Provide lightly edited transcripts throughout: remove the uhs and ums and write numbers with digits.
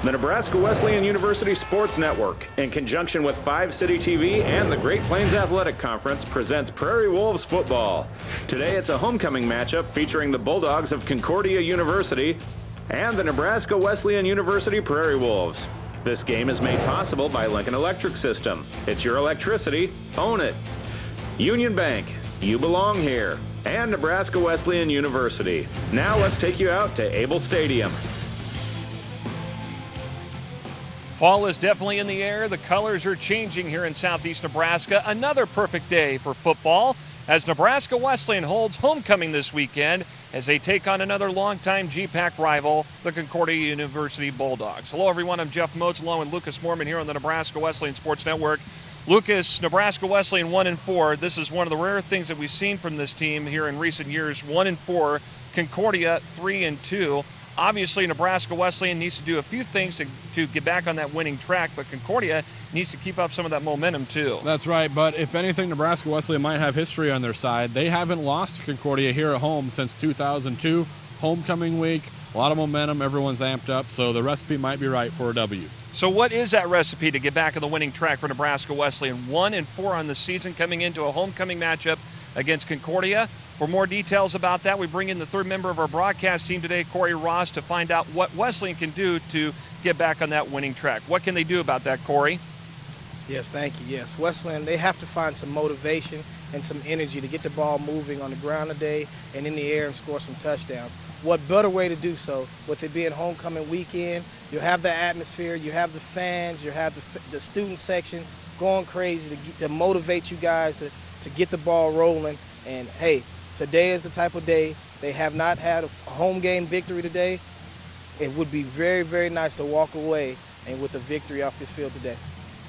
The Nebraska Wesleyan University Sports Network, in conjunction with 5 City TV and the Great Plains Athletic Conference, presents Prairie Wolves football. Today it's a homecoming matchup featuring the Bulldogs of Concordia University and the Nebraska Wesleyan University Prairie Wolves. This game is made possible by Lincoln Electric System. It's your electricity, own it. Union Bank, you belong here. And Nebraska Wesleyan University. Now let's take you out to Able Stadium. Fall is definitely in the air. The colors are changing here in southeast Nebraska. Another perfect day for football as Nebraska Wesleyan holds homecoming this weekend as they take on another longtime GPAC rival, the Concordia University Bulldogs. Hello everyone, I'm Jeff Moats along with Lucas Mormon here on the Nebraska Wesleyan Sports Network. Lucas, Nebraska Wesleyan 1-4. This is one of the rare things that we've seen from this team here in recent years. 1-4, Concordia 3-2. Obviously, Nebraska Wesleyan needs to do a few things to get back on that winning track, but Concordia needs to keep up some of that momentum too. That's right, but if anything, Nebraska Wesleyan might have history on their side. They haven't lost to Concordia here at home since 2002. Homecoming week, a lot of momentum, everyone's amped up, so the recipe might be right for a W. So what is that recipe to get back on the winning track for Nebraska Wesleyan? 1-4 on the season, coming into a homecoming matchup against Concordia. For more details about that, we bring in the third member of our broadcast team today, Corey Ross, to find out what Wesleyan can do to get back on that winning track. What can they do about that, Corey? Yes, thank you. Yes, Wesleyan, they have to find some motivation and some energy to get the ball moving on the ground today and in the air and score some touchdowns. What better way to do so with it being homecoming weekend? You have the atmosphere, you have the fans, you have the student section going crazy to motivate you guys to get the ball rolling. And hey, today is the type of day. They have not had a home game victory today. It would be very, very nice to walk away and with a victory off this field today.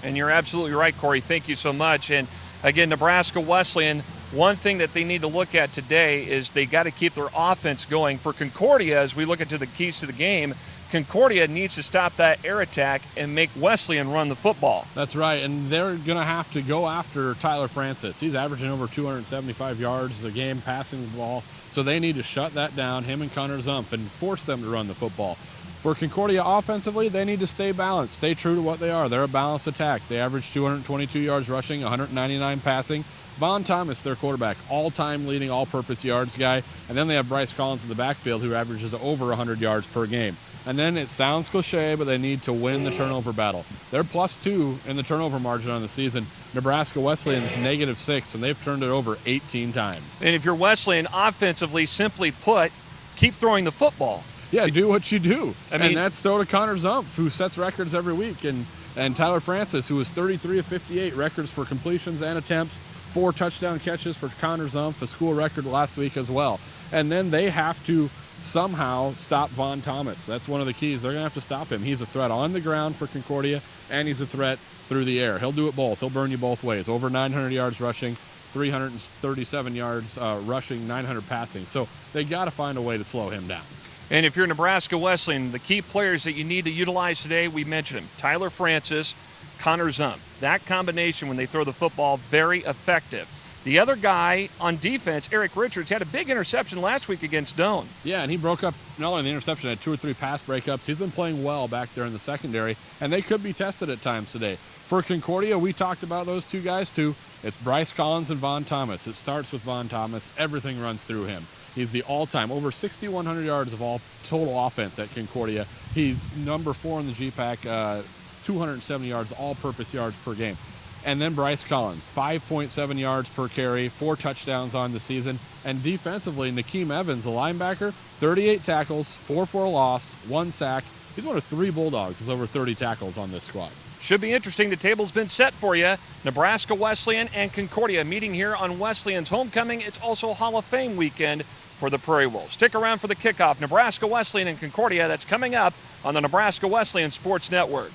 And you're absolutely right, Corey. Thank you so much. And again, Nebraska Wesleyan, one thing that they need to look at today is they got to keep their offense going. For Concordia, as we look into the keys to the game, Concordia needs to stop that air attack and make Wesleyan run the football. That's right, and they're going to have to go after Tyler Francis. He's averaging over 275 yards a game passing the ball, so they need to shut that down, him and Connor Zumpf, and force them to run the football. For Concordia offensively, they need to stay balanced, stay true to what they are. They're a balanced attack. They average 222 yards rushing, 199 passing. Vaughn Thomas, their quarterback, all-time leading all-purpose yards guy. And then they have Bryce Collins in the backfield, who averages over 100 yards per game. And then it sounds cliche, but they need to win the turnover battle. They're +2 in the turnover margin on the season. Nebraska Wesleyan's -6, and they've turned it over 18 times. And if you're Wesleyan offensively, simply put, keep throwing the football. Yeah, do what you do. And that's throw to Connor Zumpf, who sets records every week. And Tyler Francis, who was 33 of 58, records for completions and attempts, 4 touchdown catches for Connor Zumpf, a school record last week as well. And then they have to somehow stop Vaughn Thomas. That's one of the keys. They're going to have to stop him. He's a threat on the ground for Concordia, and he's a threat through the air. He'll do it both. He'll burn you both ways. Over 900 yards rushing, 337 yards rushing, 900 passing. So they got to find a way to slow him down. And if you're Nebraska Wesleyan, the key players that you need to utilize today, we mentioned them. Tyler Francis, Connor Zumpf. That combination when they throw the football, very effective. The other guy on defense, Eric Richards, had a big interception last week against Doane. Yeah, and he broke up not only the interception, had 2 or 3 pass breakups. He's been playing well back there in the secondary, and they could be tested at times today. For Concordia, we talked about those two guys too. It's Bryce Collins and Vaughn Thomas. It starts with Vaughn Thomas. Everything runs through him. He's the all-time, over 6,100 yards of all total offense at Concordia. He's number 4 in the GPAC, 270 yards, all-purpose yards per game. And then Bryce Collins, 5.7 yards per carry, 4 touchdowns on the season. And defensively, Nakeem Evans, a linebacker, 38 tackles, 4 for a loss, 1 sack. He's one of 3 Bulldogs with over 30 tackles on this squad. Should be interesting. The table's been set for you. Nebraska Wesleyan and Concordia meeting here on Wesleyan's homecoming. It's also Hall of Fame weekend for the Prairie Wolves. Stick around for the kickoff. Nebraska Wesleyan and Concordia, that's coming up on the Nebraska Wesleyan Sports Network.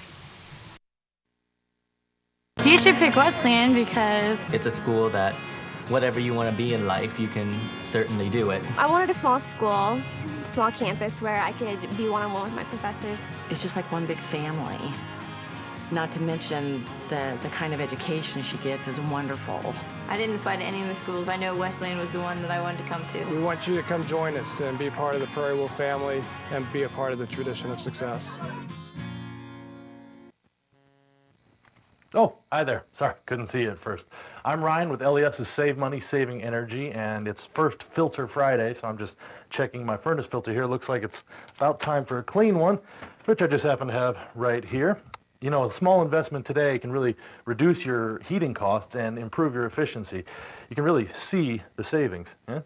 You should pick Wesleyan because it's a school that whatever you want to be in life, you can certainly do it. I wanted a small school, small campus where I could be one-on-one with my professors. It's just like one big family. Not to mention the kind of education she gets is wonderful. I didn't apply to any of the schools. I know Wesleyan was the one that I wanted to come to. We want you to come join us and be part of the Prairie Wolf family and be a part of the tradition of success. Oh, hi there. Sorry, couldn't see you at first. I'm Ryan with LES's Save Money, Saving Energy, and it's first Filter Friday, so I'm just checking my furnace filter here. Looks like it's about time for a clean one, which I just happen to have right here. You know, a small investment today can really reduce your heating costs and improve your efficiency. You can really see the savings. Yeah?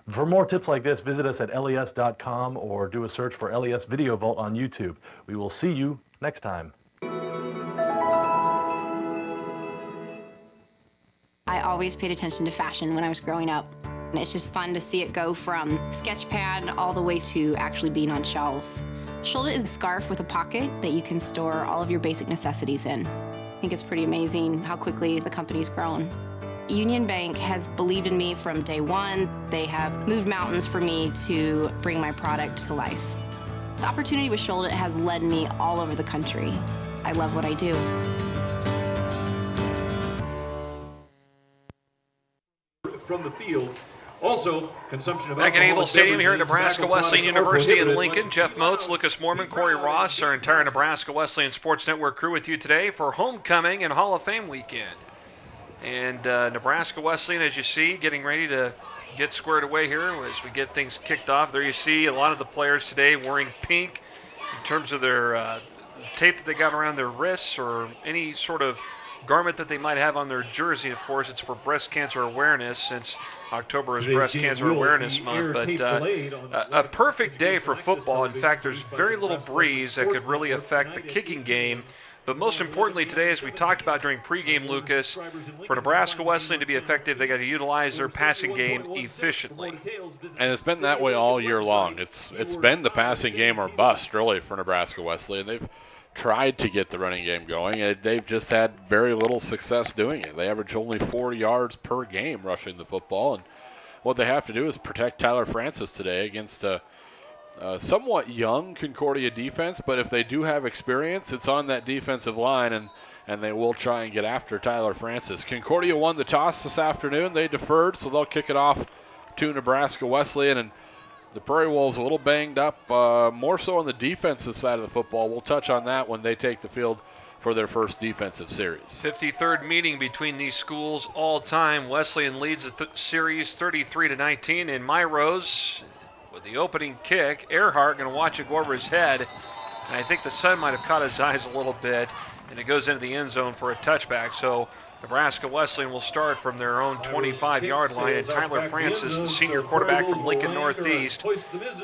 For more tips like this, visit us at les.com or do a search for LES Video Vault on YouTube. We will see you next time. I always paid attention to fashion when I was growing up. And it's just fun to see it go from sketch pad all the way to actually being on shelves. Shoulder is a scarf with a pocket that you can store all of your basic necessities in. I think it's pretty amazing how quickly the company's grown. Union Bank has believed in me from day one. They have moved mountains for me to bring my product to life. The opportunity with Shoulder has led me all over the country. I love what I do. From the field. Also, consumption of back at Able Stadium here at Nebraska Wesleyan University in Lincoln. Jeff Moats, Lucas Mormon, Corey Ross, our entire Nebraska Wesleyan Sports Network crew with you today for Homecoming and Hall of Fame weekend. And Nebraska Wesleyan, as you see, getting ready to get squared away here as we get things kicked off. There you see a lot of the players today wearing pink in terms of their tape that they got around their wrists or any sort of garment that they might have on their jersey. Of course, it's for breast cancer awareness since October is Breast Cancer Awareness Month. But a perfect day for football. In fact, there's very little breeze that could really affect the kicking game. But most importantly today, as we talked about during pregame, Lucas, for Nebraska Wesleyan to be effective, they got to utilize their passing game efficiently. And it's been that way all year long. It's been the passing game or bust, really, for Nebraska Wesleyan. They've tried to get the running game going, and they've just had very little success doing it. They average only 4 yards per game rushing the football, and what they have to do is protect Tyler Francis today against a somewhat young Concordia defense, but if they do have experience, it's on that defensive line, and they will try and get after Tyler Francis. Concordia won the toss this afternoon. They deferred, so they'll kick it off to Nebraska Wesleyan, and the Prairie Wolves a little banged up, more so on the defensive side of the football. We'll touch on that when they take the field for their first defensive series. 53rd meeting between these schools all time. Wesleyan leads the series 33-19 in my rows with the opening kick. Earhart going to watch it go over his head, and I think the sun might have caught his eyes a little bit, and it goes into the end zone for a touchback. So Nebraska Wesleyan will start from their own 25-yard line, and Tyler Francis, the senior quarterback from Lincoln Northeast,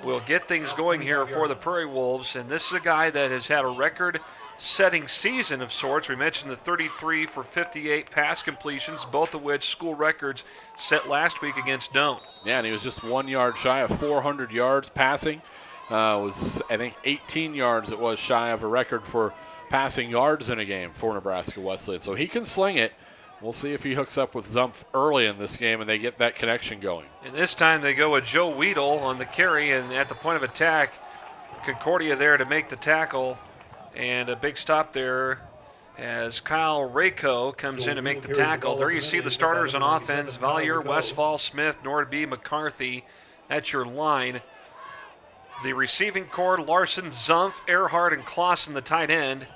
will get things going here for the Prairie Wolves. And this is a guy that has had a record-setting season of sorts. We mentioned the 33 for 58 pass completions, both of which school records set last week against Doane. Yeah, and he was just 1 yard shy of 400 yards passing. Was, I think, 18 yards it was shy of a record for passing yards in a game for Nebraska Wesleyan. So he can sling it. We'll see if he hooks up with Zumpf early in this game and they get that connection going. And this time they go with Joe Weedle on the carry, and at the point of attack, Concordia there to make the tackle. And a big stop there as Kyle Rayco comes in to make the tackle. There you see the starters on offense: Valier, Westfall, Smith, Nordby, McCarthy. That's your line. The receiving corps: Larson, Zumpf, Earhart, and Clausen, the tight end.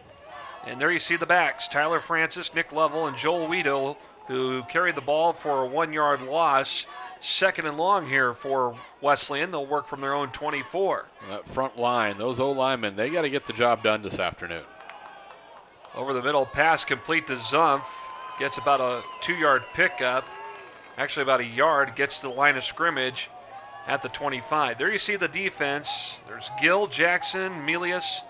And there you see the backs: Tyler Francis, Nick Lovell, and Joel Weedle, who carried the ball for a 1 yard loss. Second and long here for Wesleyan. They'll work from their own 24. That front line, those O-linemen, they got to get the job done this afternoon. Over the middle, pass complete to Zumpf. Gets about a 2 yard pickup. Actually about a yard. Gets to the line of scrimmage at the 25. There you see the defense. There's Gill, Jackson, Melius,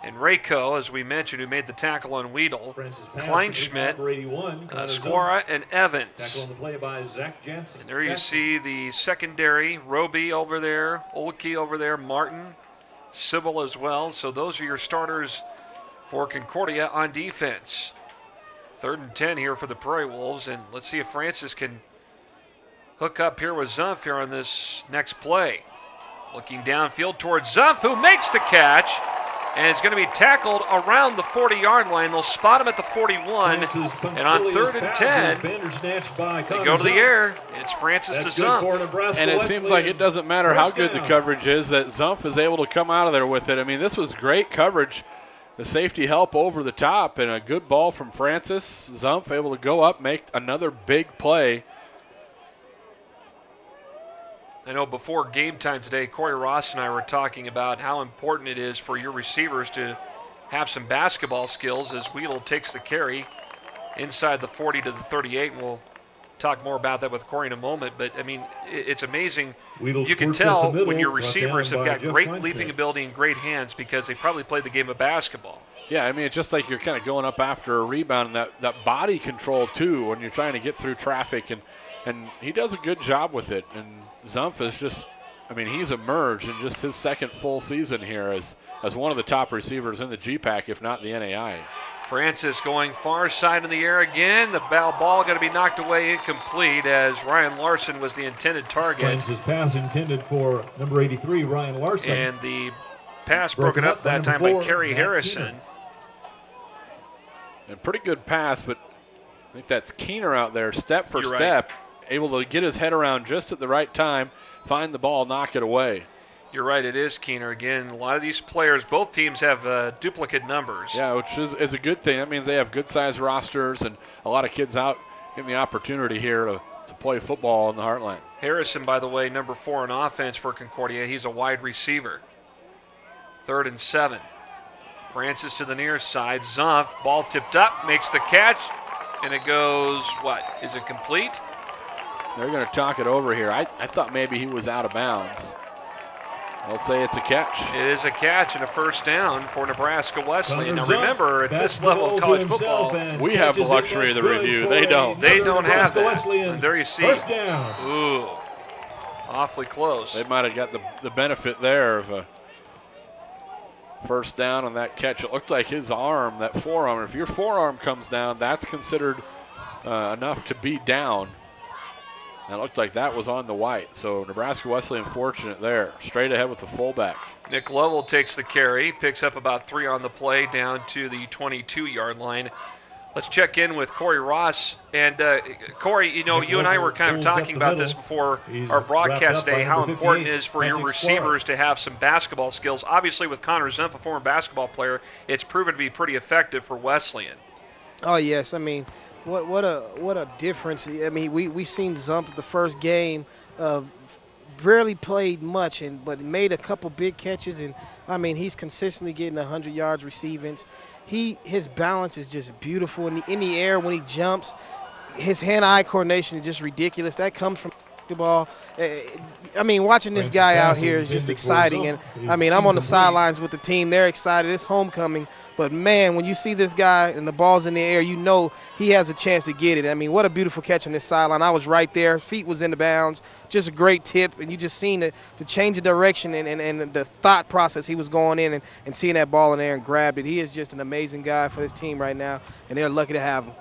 and Rayco, as we mentioned, who made the tackle on Weedle. Kleinschmidt, Squara, and Evans. Tackle on the play by Zach Jansen. And there you see the secondary: Roby over there, Olkey over there, Martin, Sybil as well. So those are your starters for Concordia on defense. 3rd and 10 here for the Prairie Wolves, and let's see if Francis can hook up here with Zumpf here on this next play. Looking downfield towards Zumpf, who makes the catch, and it's going to be tackled around the 40-yard line. They'll spot him at the 41, and on 3rd and 10, they go to the air. It's Francis to Zumpf. And it seems like it doesn't matter how good the coverage is, that Zumpf is able to come out of there with it. I mean, this was great coverage the safety help over the top, and a good ball from Francis Zumpf, able to go up, make another big play. I know before game time today, Corey Ross and I were talking about how important it is for your receivers to have some basketball skills as Wheatle takes the carry inside the 40 to the 38. And we'll talk more about that with Corey in a moment. But, I mean, it's amazing. You can tell when your receivers have got great leaping ability and great hands because they probably played the game of basketball. Yeah, I mean, it's just like you're kind of going up after a rebound, and that body control, too, when you're trying to get through traffic. And he does a good job with it. And Zumpf is just, I mean, he's emerged in just his second full season here as one of the top receivers in the GPAC, if not the NAI. Francis going far side in the air again. The ball going to be knocked away incomplete as Ryan Larson was the intended target. Francis pass intended for number 83, Ryan Larson. And the pass broken up that time by Kerry Harrison. A pretty good pass, but I think that's Keener out there, step for step, able to get his head around just at the right time, find the ball, knock it away. You're right, it is Keener. Again, a lot of these players, both teams have duplicate numbers. Yeah, which is a good thing. That means they have good-sized rosters and a lot of kids out getting the opportunity here to play football in the Heartland. Harrison, by the way, number 4 in offense for Concordia. He's a wide receiver. 3rd and 7. Francis to the near side. Zumpf, ball tipped up, makes the catch, and it goes, what? Is it complete? They're going to talk it over here. I thought maybe he was out of bounds. They'll say it's a catch. It is a catch and a first down for Nebraska Wesleyan. Now remember, at this level of college football, we have the luxury of the review. They don't. They don't have that. And there you see. First down. Ooh, awfully close. They might have got the benefit there of a first down on that catch. It looked like his arm, that forearm, if your forearm comes down, that's considered enough to be down. And it looked like that was on the white. So Nebraska Wesleyan fortunate there. Straight ahead with the fullback. Nick Lovell takes the carry, picks up about 3 on the play down to the 22-yard line. Let's check in with Corey Ross. And Corey, you know, you and I were kind of talking about this before our broadcast day, how important it is for your receivers to have some basketball skills. Obviously with Connor Zumpf, a former basketball player, it's proven to be pretty effective for Wesleyan. Oh, yes. I mean, what a difference. I mean, we seen Zumpf the first game, rarely played much, but made a couple big catches. And, I mean, he's consistently getting 100 yards receiving. His balance is just beautiful in the air when he jumps. His hand-eye coordination is just ridiculous. That comes from basketball. I mean, watching this guy out here is just exciting. And, I mean, I'm on the sidelines with the team. They're excited. It's homecoming. But, man, when you see this guy and the ball's in the air, you know he has a chance to get it. I mean, what a beautiful catch on this sideline. I was right there. Feet was in the bounds. Just a great tip. And you just seen the change of direction and the thought process he was going in and seeing that ball in there and grabbed it. He is just an amazing guy for this team right now, and they're lucky to have him.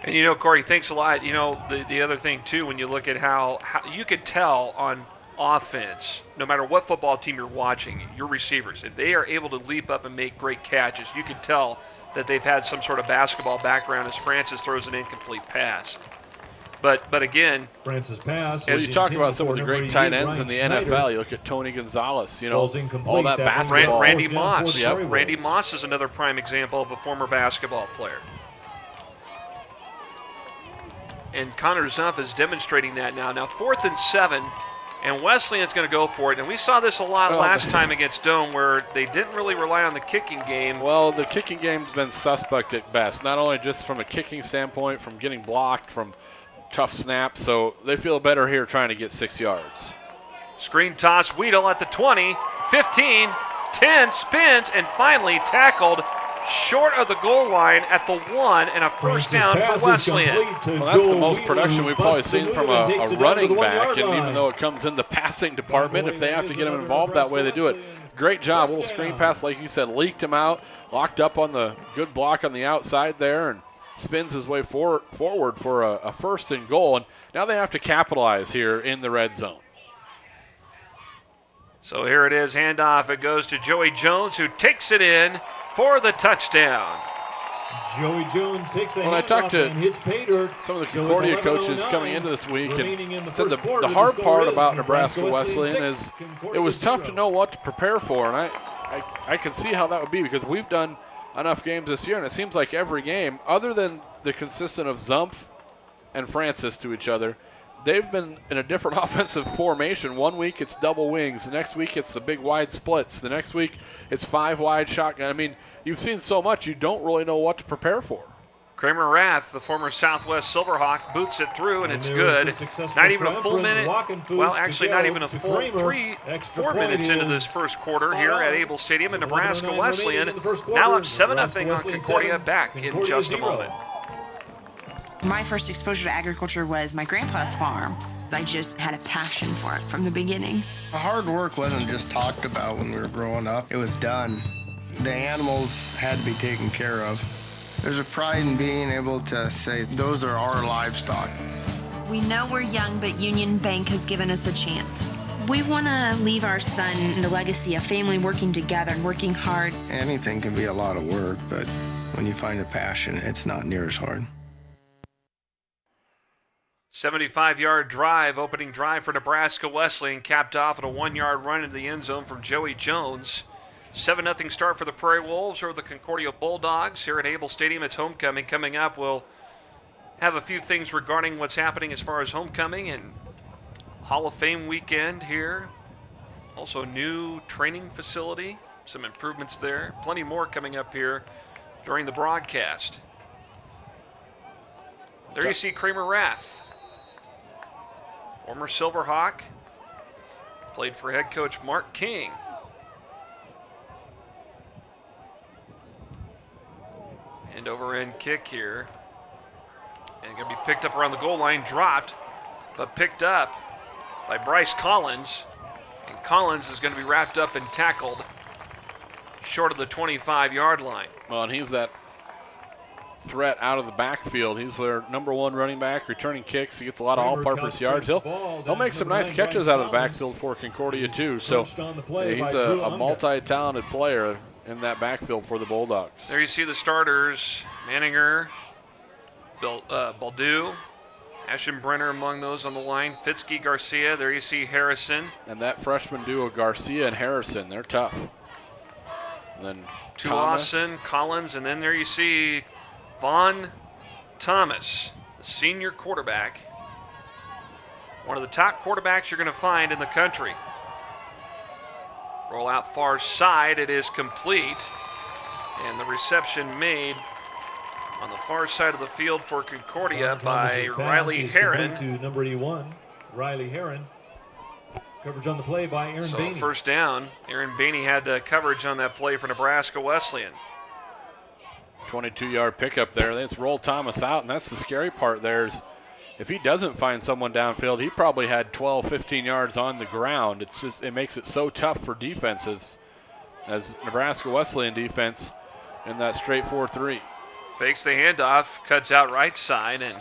And, you know, Corey, thanks a lot. You know, the other thing, too, when you look at how you could tell on offense, no matter what football team you're watching, your receivers, if they are able to leap up and make great catches, you can tell that they've had some sort of basketball background as Francis throws an incomplete pass. But again, Francis pass. Well, you talk about some of the great tight ends in the NFL. You look at Tony Gonzalez, you know, all that basketball. Randy Moss. Yep. Randy Moss is another prime example of a former basketball player. And Connor Zumpf is demonstrating that now. Now 4th and 7, and Wesleyan's going to go for it. And we saw this a lot last time against Dome where they didn't really rely on the kicking game. Well, the kicking game's been suspect at best, not only just from a kicking standpoint, from getting blocked, from tough snaps. So they feel better here trying to get 6 yards. Screen toss, Weedle at the 20, 15, 10, spins, and finally tackled short of the goal line at the 1 and a first down for Wesleyan. Well, that's the most production we've probably seen from a running back, and even though it comes in the passing department, if they have to get him involved that way, they do it. Great job, little screen pass, like you said, leaked him out, locked up on the good block on the outside there, and spins his way forward for a first and goal, and now they have to capitalize here in the red zone. So here it is, handoff. It goes to Joey Jones, who takes it in for the touchdown. Joey Jones takes the When I talked to some of the Concordia coaches coming into this week, and said the hard part about Nebraska Wesleyan is it was tough to know what to prepare for. And I can see how that would be, because we've done enough games this year, and it seems like every game, other than the consistent of Zumpf and Francis to each other, they've been in a different offensive formation. One week it's double wings. The next week it's the big wide splits. The next week it's 5 wide shotgun. I mean, you've seen so much, you don't really know what to prepare for. Kramer Rath, the former Southwest Silverhawk, boots it through, and it's good. Not even a full minute. Well, actually, not even a full 4 minutes into this first quarter here at Able Stadium in Nebraska Wesleyan. Now up 7-0 on Concordia. Back in just a moment. My first exposure to agriculture was my grandpa's farm. I just had a passion for it from the beginning. Hard work wasn't just talked about when we were growing up. It was done. The animals had to be taken care of. There's a pride in being able to say, those are our livestock. We know we're young, but Union Bank has given us a chance. We want to leave our son the legacy of family working together and working hard. Anything can be a lot of work, but when you find a passion, it's not near as hard. 75-yard drive, opening drive for Nebraska Wesleyan, capped off at a 1-yard run into the end zone from Joey Jones. 7-0 start for the Prairie Wolves over the Concordia Bulldogs here at Able Stadium. It's homecoming coming up. We'll have a few things regarding what's happening as far as homecoming and Hall of Fame weekend here. Also a new training facility, some improvements there. Plenty more coming up here during the broadcast. There you see Kramer Rath, former Silverhawk, played for head coach Mark King. And over end kick here. And going to be picked up around the goal line, dropped, but picked up by Bryce Collins. And Collins is going to be wrapped up and tackled short of the 25-yard line. Well, and he's that threat out of the backfield. He's their number 1 running back, returning kicks. He gets a lot of all-purpose yards. He'll make some nice catches out of the backfield for Concordia, too. So he's a multi-talented player in that backfield for the Bulldogs. There you see the starters, Manninger, Baldew, Aschenbrenner among those on the line, Fitzke, Garcia. There you see Harrison. And that freshman duo, Garcia and Harrison, they're tough. And then Tuason, Collins, and then there you see Vaughn Thomas, the senior quarterback. One of the top quarterbacks you're going to find in the country. Roll out far side, it is complete. And the reception made on the far side of the field for Concordia by Riley Heron. To number 81, Riley Heron. Coverage on the play by Aaron Bainey. First down. Aaron Bainey had coverage on that play for Nebraska Wesleyan. 22-yard pickup there. Let's roll Thomas out, and that's the scary part there is if he doesn't find someone downfield, he probably had 12, 15 yards on the ground. It's just, it makes it so tough for defenses as Nebraska Wesleyan defense in that straight 4-3. Fakes the handoff, cuts out right side, and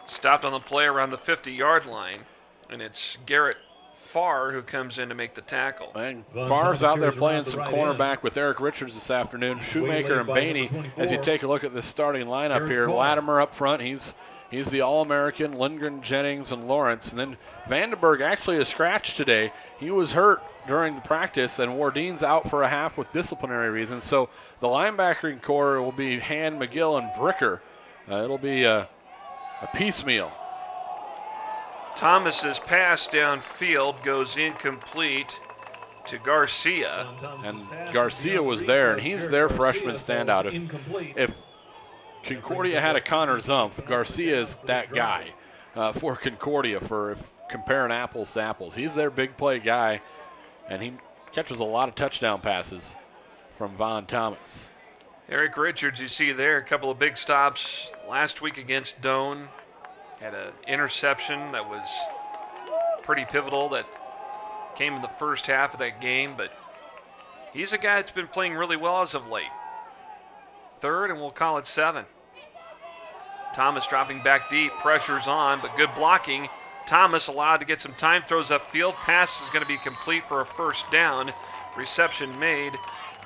stopped on the play around the 50-yard line. And it's Garrett Farr who comes in to make the tackle. And Farr's out there playing some cornerback with Eric Richards this afternoon. Shoemaker and Bainey, as you take a look at the starting lineup here, Latimer up front, he's the All-American, Lindgren, Jennings, and Lawrence. And then Vandenberg actually is scratched today. He was hurt during the practice, and Wardine's out for a half with disciplinary reasons. So the linebacking core will be Hand, McGill, and Bricker. It'll be a piecemeal. Thomas's pass downfield goes incomplete to Garcia. And Garcia was there, and he's their freshman standout. If Concordia had a Connor Zumpf, Garcia is that guy for Concordia for comparing apples to apples. He's their big play guy, and he catches a lot of touchdown passes from Vaughn Thomas. Eric Richards, you see there, a couple of big stops last week against Doane. Had an interception that was pretty pivotal that came in the first half of that game, but he's a guy that's been playing really well as of late. 3rd, and we'll call it 7. Thomas dropping back deep, pressure's on, but good blocking. Thomas allowed to get some time, throws upfield. Pass is going to be complete for a first down. Reception made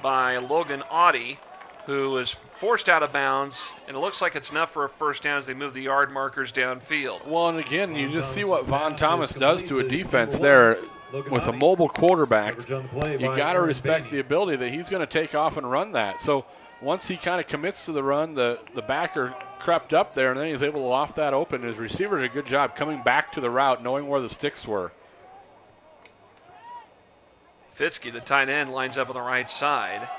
by Logan Audie, who was forced out of bounds, and it looks like it's enough for a first down as they move the yard markers downfield. Well, and again, you just see what Vaughn Thomas does to a defense there. with a mobile quarterback, you got to respect the ability that he's going to take off and run that. So once he kind of commits to the run, the backer crept up there, and then he was able to loft that open. His receiver did a good job coming back to the route, knowing where the sticks were. Fitzke, the tight end, lines up on the right side,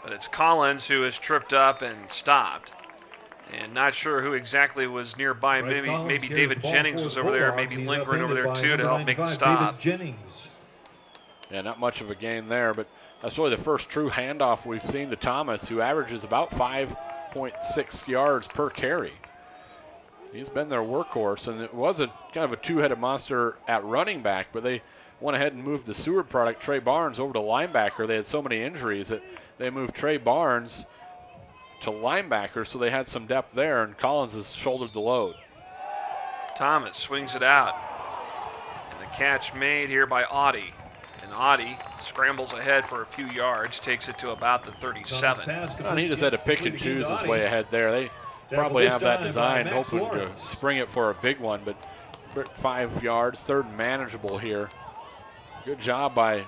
but it's Collins who is tripped up and stopped. And not sure who exactly was nearby. Maybe David Jennings was over there, maybe lingering over there too to help make the stop. Yeah, not much of a gain there, but that's really the first true handoff we've seen to Thomas, who averages about 5.6 yards per carry. He's been their workhorse, and it was a kind of a two-headed monster at running back, but they went ahead and moved the Seward product, Trey Barnes, over to linebacker. They had so many injuries that they moved Trey Barnes to linebacker, so they had some depth there, and Collins has shouldered the load. Thomas swings it out, and the catch made here by Audie. And Audie scrambles ahead for a few yards, takes it to about the 37. And he just had to pick and choose his way ahead there. They probably have that designed, hoping to spring it for a big one, but 5 yards, third and manageable here. Good job by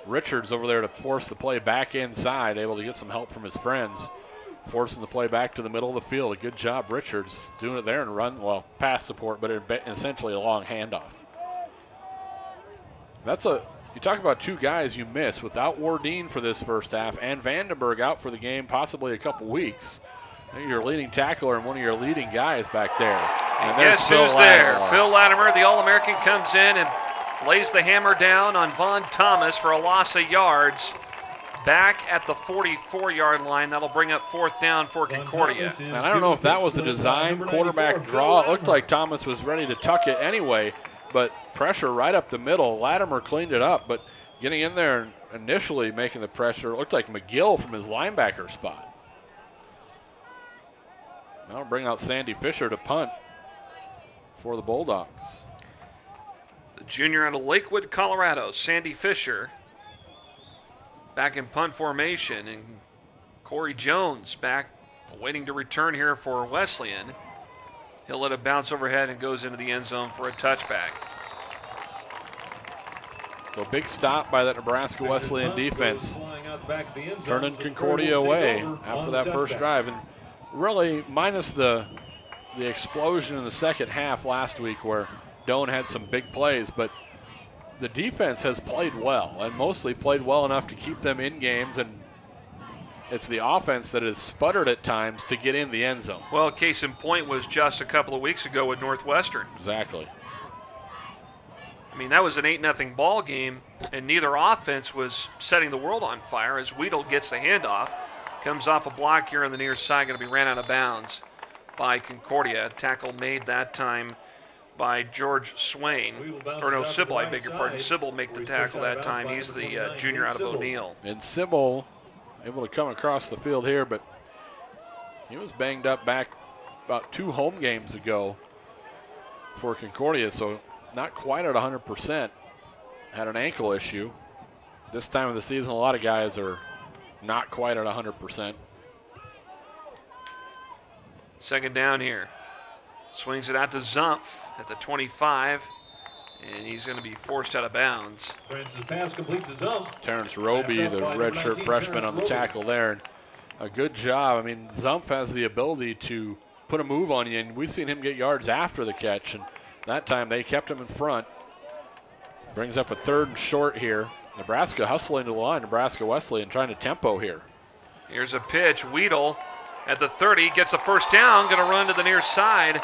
Richards over there to force the play back inside, able to get some help from his friends. Forcing the play back to the middle of the field. A good job, Richards, doing it there and pass support, but essentially a long handoff. You talk about two guys you miss without Wardeen for this first half and Vandenberg out for the game, possibly a couple weeks. Your leading tackler and one of your leading guys back there. And guess who's there? Phil Latimer, the All-American, comes in and lays the hammer down on Vaughn Thomas for a loss of yards. Back at the 44-yard line. That'll bring up fourth down for Concordia. And I don't know if that was a design quarterback draw. It looked like Thomas was ready to tuck it anyway, but pressure right up the middle. Latimer cleaned it up, but getting in there and initially making the pressure, it looked like McGill from his linebacker spot. Now we'll bring out Sandy Fisher to punt for the Bulldogs. The junior out of Lakewood, Colorado, Sandy Fisher, back in punt formation, and Corey Jones back waiting to return here for Wesleyan. He'll let it bounce overhead and goes into the end zone for a touchback. So big stop by that Nebraska Wesleyan defense, turning Concordia away after that first drive. And really, minus the explosion in the second half last week where Doan had some big plays, but the defense has played well, and mostly played well enough to keep them in games, and it's the offense that has sputtered at times to get in the end zone. Well, case in point was just a couple of weeks ago with Northwestern. Exactly. I mean, that was an 8-0 ball game, and neither offense was setting the world on fire as Weedle gets the handoff. Comes off a block here on the near side, going to be ran out of bounds by Concordia. Tackle made that time by George Swain, or no, Sybil, I beg your pardon. Sybil make the tackle that time. He's the junior out of O'Neill. And Sybil able to come across the field here, but he was banged up back about 2 home games ago for Concordia, so not quite at 100%. Had an ankle issue. This time of the season, a lot of guys are not quite at 100%. Second down here. Swings it out to Zumpf at the 25, and he's going to be forced out of bounds. Pass complete to Zumpf. Terrence Roby, the redshirt freshman on the tackle there. And a good job. I mean, Zumpf has the ability to put a move on you, and we've seen him get yards after the catch, and that time they kept him in front. Brings up a third and short here. Nebraska hustling to the line. Nebraska Wesleyan trying to tempo here. Here's a pitch. Weedle at the 30 gets a first down. Going to run to the near side.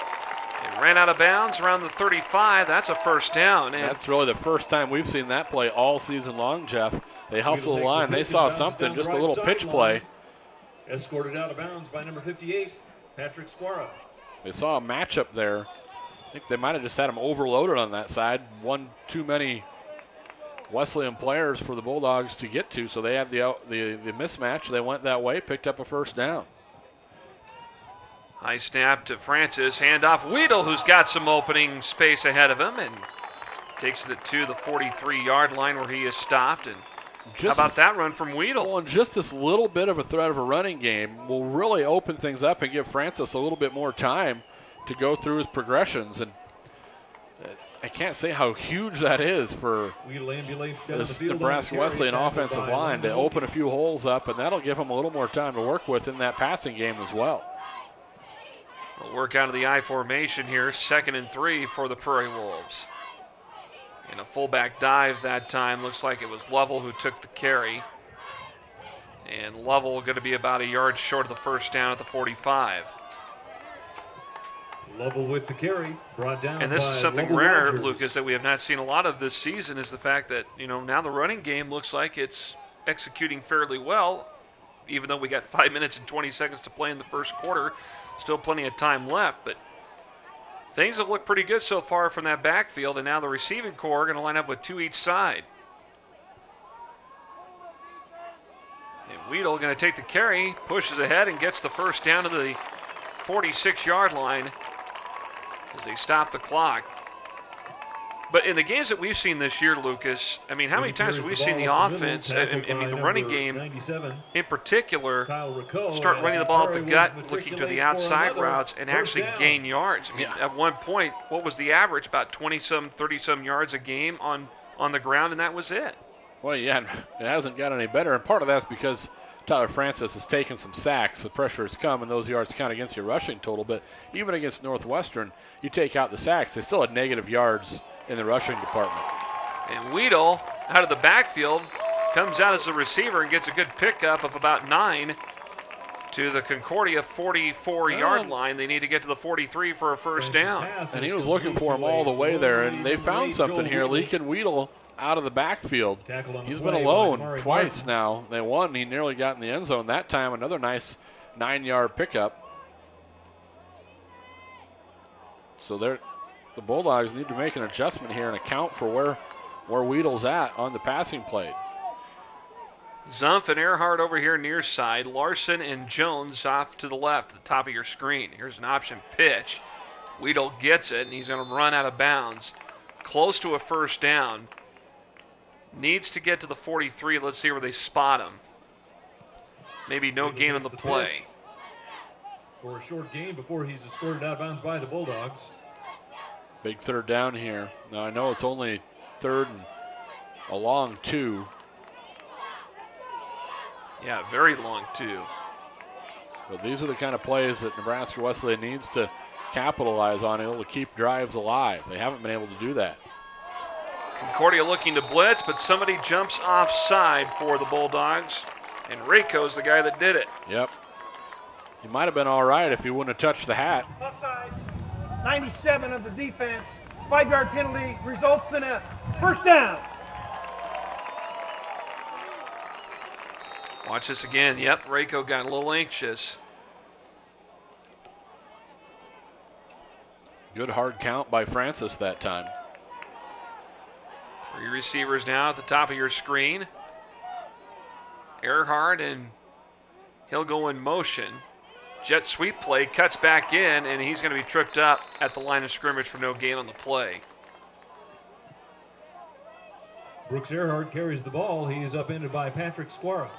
And ran out of bounds around the 35. That's a first down. And that's really the first time we've seen that play all season long, Jeff. They hustled the line. They saw something, just a little pitch play. Escorted out of bounds by number 58, Patrick Squara. They saw a matchup there. I think they might have just had him overloaded on that side. One too many Wesleyan players for the Bulldogs to get to, so they had the mismatch. They went that way, picked up a first down. High snap to Francis, handoff Weedle, who's got some opening space ahead of him, and takes it to the 43-yard line where he is stopped. And how about that run from Weedle? Well, and just this little bit of a threat of a running game will really open things up and give Francis a little bit more time to go through his progressions. And I can't say how huge that is for this Nebraska Wesleyan offensive line to open a few holes up, and that'll give them a little more time to work with in that passing game as well. We'll work out of the I formation here, 2nd and 3 for the Prairie Wolves. In a fullback dive that time, looks like it was Lovell who took the carry. And Lovell going to be about a yard short of the first down at the 45. Lovell with the carry, brought down. And this by is something Lovell rare, Rogers. Lucas, that we have not seen a lot of this season, is the fact that, now the running game looks like it's executing fairly well, even though we got 5 minutes and 20 seconds to play in the first quarter. Still plenty of time left, but things have looked pretty good so far from that backfield, and now the receiving corps are going to line up with 2 each side. And Weedle going to take the carry, pushes ahead, and gets the first down to the 46-yard line as they stop the clock. But in the games that we've seen this year, Lucas, I mean, how many times have we seen the offense, I mean, the running game in particular, start running the ball at the gut, looking to the outside routes, and actually gain yards? I mean, at one point, what was the average? About 20-some, 30-some yards a game on the ground, and that was it. Well, yeah, it hasn't got any better, and part of that's because Tyler Francis has taken some sacks. The pressure has come, and those yards count against your rushing total. But even against Northwestern, you take out the sacks, they still had negative yards in the rushing department. And Weedle, out of the backfield, comes out as a receiver and gets a good pickup of about 9 to the Concordia 44-yard line. They need to get to the 43 for a first down. And he was looking for him all the way there, and they found something here. Leakin Weedle out of the backfield. He's been alone twice now. They won. He nearly got in the end zone that time. Another nice 9-yard pickup. So the Bulldogs need to make an adjustment here and account for where Weedle's at on the passing plate. Zumpf and Earhart over here near side. Larson and Jones off to the left at the top of your screen. Here's an option pitch. Weedle gets it, and he's going to run out of bounds. Close to a first down. Needs to get to the 43. Let's see where they spot him. Maybe no gain on the play. For a short gain before he's escorted out of bounds by the Bulldogs. Big third down here. Now I know it's only third and a long 2. Yeah, very long 2. But these are the kind of plays that Nebraska Wesleyan needs to capitalize on, able to keep drives alive. They haven't been able to do that. Concordia looking to blitz, but somebody jumps offside for the Bulldogs, and Rayco's the guy that did it. Yep. He might have been all right if he wouldn't have touched the hat. Offsides, 97 of the defense. 5-yard penalty results in a first down. Watch this again. Yep, Rayco got a little anxious. Good hard count by Francis that time. 3 receivers now at the top of your screen. Earhart, and he'll go in motion. Jet sweep play, cuts back in, and he's going to be tripped up at the line of scrimmage for no gain on the play. Brooks Earhart carries the ball. He is upended by Patrick Squara.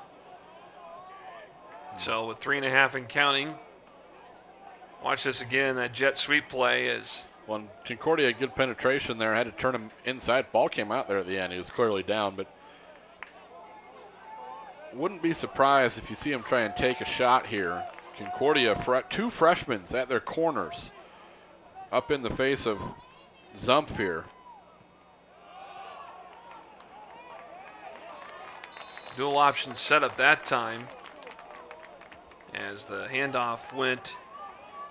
So with 3.5 and counting, watch this again. That jet sweep play is... Well, Concordia had good penetration there. Had to turn him inside. Ball came out there at the end. He was clearly down, but wouldn't be surprised if you see him try and take a shot here. Concordia, 2 freshmen at their corners up in the face of Zumpf here. Dual option setup that time as the handoff went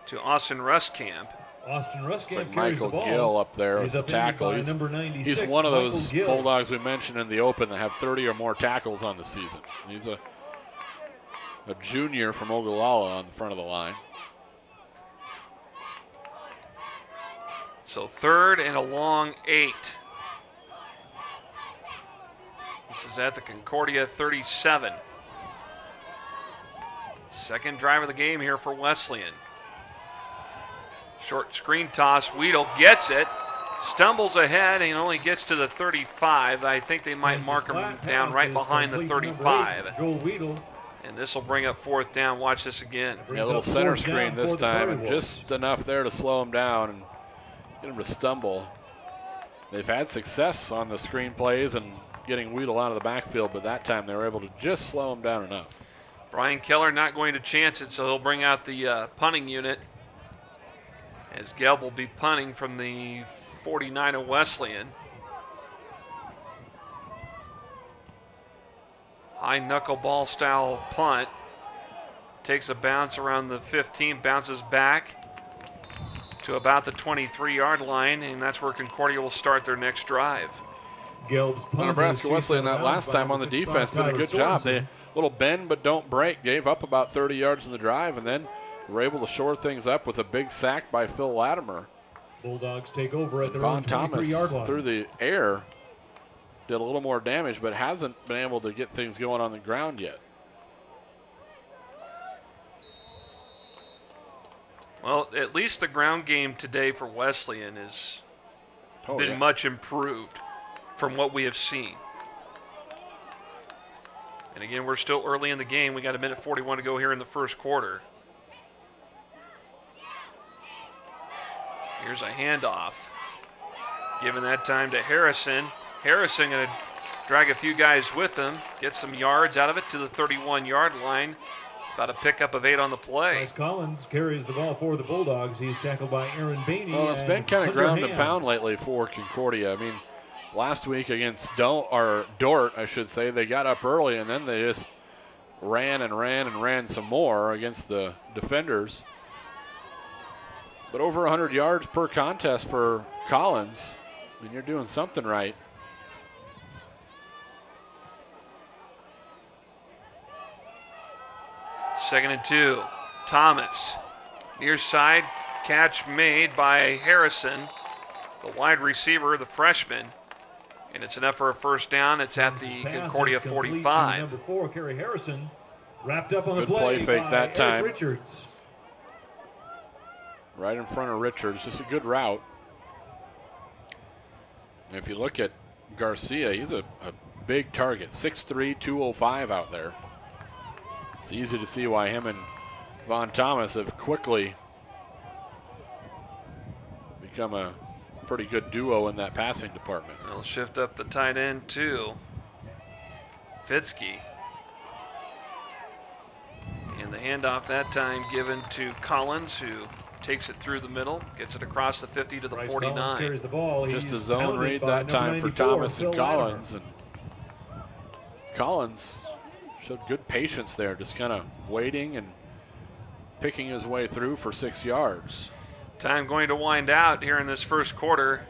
to Austin Rustkamp. Austin Rustkamp like carries Michael the ball. Gill up there with the tackle. He's number 96, he's one of those Michael Gill. Bulldogs we mentioned in the open that have 30 or more tackles on the season. He's a junior from Ogallala on the front of the line. So 3rd and a long 8. This is at the Concordia 37. Second drive of the game here for Wesleyan. Short screen toss. Weedle gets it. Stumbles ahead and only gets to the 35. I think they might mark him down right behind the 35. Joel Weedle. And this will bring up 4th down. Watch this again. Yeah, a little center screen this time, and just enough there to slow him down and get him to stumble. they've had success on the screen plays and getting Weedle out of the backfield, but that time they were able to just slow him down enough. Brian Keller not going to chance it, so he'll bring out the punting unit as Gelb will be punting from the 49 of Wesleyan. High knuckleball style punt. Takes a bounce around the 15, bounces back to about the 23-yard line, and that's where Concordia will start their next drive. Nebraska Wesleyan that last time on the defense did a good job. They little bend but don't break, gave up about 30 yards in the drive, and then were able to shore things up with a big sack by Phil Latimer. Bulldogs take over at their Von own Thomas 23-yard line. through the air did a little more damage, but hasn't been able to get things going on the ground yet. Well, at least the ground game today for Wesleyan has been much improved from what we have seen. And again, we're still early in the game. We got a minute 41 to go here in the first quarter. Here's a handoff. Giving that time to Harrison. Harrison going to drag a few guys with him, get some yards out of it to the 31-yard line. About a pickup of 8 on the play. Bryce Collins carries the ball for the Bulldogs. He's tackled by Aaron Bainey. Well, it's been kind of ground and pound lately for Concordia. I mean, last week against Dort, I should say, they got up early and then they just ran and ran and ran some more against the defenders. But over 100 yards per contest for Collins. I mean, you're doing something right. Second and 2. Thomas. Near side, catch made by Harrison, the wide receiver, the freshman. And it's enough for a first down. It's at the Concordia 45. Number 4, Kerry Harrison, wrapped up on Good the play fake by that time. Eric Richards. Right in front of Richards, just a good route. And if you look at Garcia, he's a big target, 6'3", 205 out there. It's easy to see why him and Von Thomas have quickly become a pretty good duo in that passing department. They'll shift up the tight end too. Fitzke. And the handoff that time given to Collins, who takes it through the middle, gets it across the 50 to the Bryce 49. Collins carries the ball. Just He's a zone pounded read by that time for 94, Thomas Phil and Collins. Latimer. And Collins showed good patience there, just kind of waiting and picking his way through for 6 yards. Time going to wind out here in this first quarter,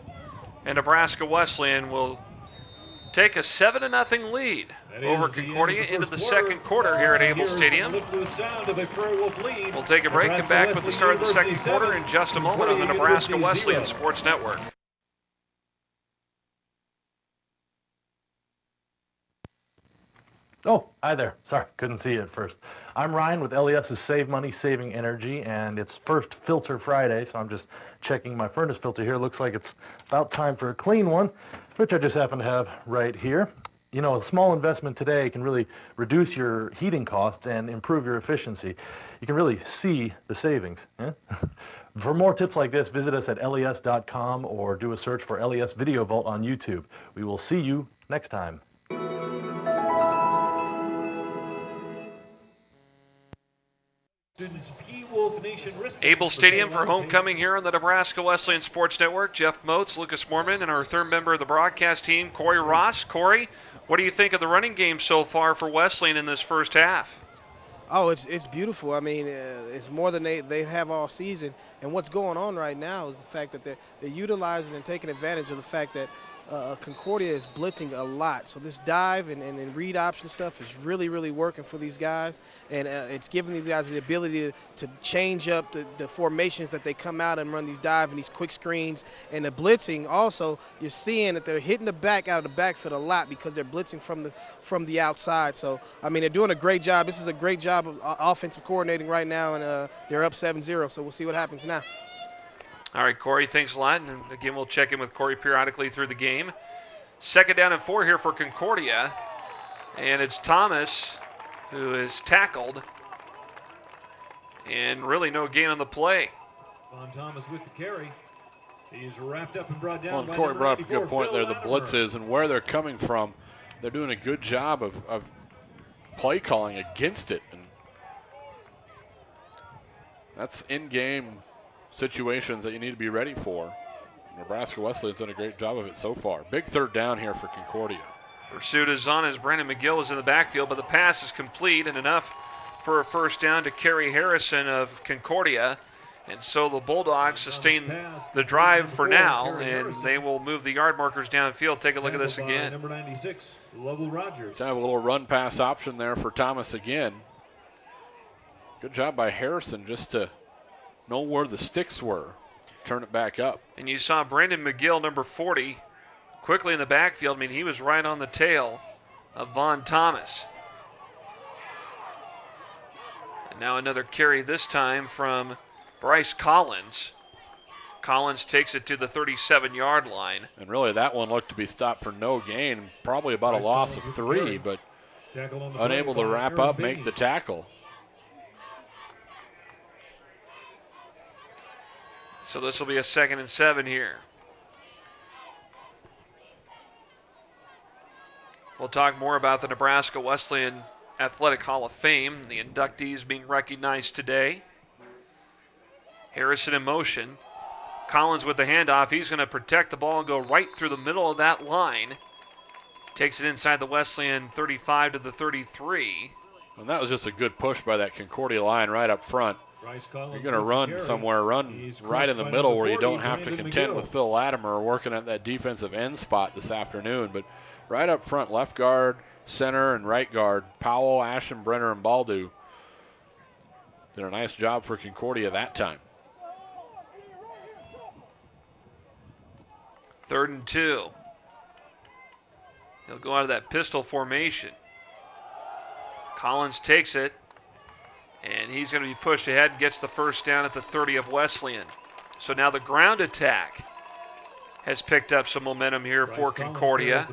and Nebraska Wesleyan will take a 7-0 lead over Concordia into the second quarter here at Able Stadium. We'll take a break and back with the start of the second quarter in just a moment on the Nebraska Wesleyan Sports Network. Oh, hi there. Sorry, couldn't see you at first. I'm Ryan with LES's Save Money, Saving Energy, and it's first filter Friday, so I'm just checking my furnace filter here. Looks like it's about time for a clean one, which I just happen to have right here. You know, a small investment today can really reduce your heating costs and improve your efficiency. You can really see the savings. Eh? For more tips like this, visit us at les.com or do a search for LES Video Vault on YouTube. We will see you next time. Able Stadium for homecoming here on the Nebraska Wesleyan Sports Network. Jeff Moats, Lucas Moorman, and our third member of the broadcast team, Corey Ross. Corey, what do you think of the running game so far for Wesleyan in this first half? Oh, it's beautiful. I mean, it's more than they have all season. And what's going on right now is the fact that they're utilizing and taking advantage of the fact that Concordia is blitzing a lot. So this dive and read option stuff is really, really working for these guys. And it's giving these guys the ability to change up the formations that they come out and run these dive and these quick screens. And the blitzing also, you're seeing that they're hitting the back out of the backfield a lot because they're blitzing from the outside. So, I mean, they're doing a great job. This is a great job of offensive coordinating right now, and they're up 7-0. So we'll see what happens now. All right, Corey, thanks a lot. And again, we'll check in with Corey periodically through the game. Second down and 4 here for Concordia. And it's Thomas who is tackled. And really no gain on the play. Von Thomas with the carry. He's wrapped up and brought down. Well, by Corey number brought up a 94, good point Phil there. The Latimer. blitzes and where they're coming from, they're doing a good job of play calling against it. And that's in-game situations that you need to be ready for. Nebraska Wesleyan's done a great job of it so far. Big third down here for Concordia. Pursuit is on as Brandon McGill is in the backfield, but the pass is complete and enough for a first down to Kerry Harrison of Concordia. And so the Bulldogs sustain the drive for now, and they will move the yard markers downfield. Take a look at this again. Number 96, Lovell Rogers. Have a little run-pass option there for Thomas again. Good job by Harrison just to know where the sticks were. Turn it back up. And you saw Brandon McGill, number 40, quickly in the backfield. I mean, he was right on the tail of Vaughn Thomas. And now another carry, this time from Bryce Collins. Collins takes it to the 37-yard line. And really that one looked to be stopped for no gain, probably about a loss of 3, but unable to wrap up, make the tackle. So this will be a 2nd and 7 here. We'll talk more about the Nebraska Wesleyan Athletic Hall of Fame, the inductees being recognized today. Harrison in motion. Collins with the handoff. He's going to protect the ball and go right through the middle of that line. Takes it inside the Wesleyan 35 to the 33. And that was just a good push by that Concordia line right up front. You're going to run somewhere, run right in the middle where you don't have to contend with Phil Latimer working at that defensive end spot this afternoon. But right up front, left guard, center, and right guard, Powell, Ashenbrenner, and Baldu did a nice job for Concordia that time. 3rd and 2. He'll go out of that pistol formation. Collins takes it, and he's going to be pushed ahead and gets the first down at the 30 of Wesleyan. So now the ground attack has picked up some momentum here for Concordia.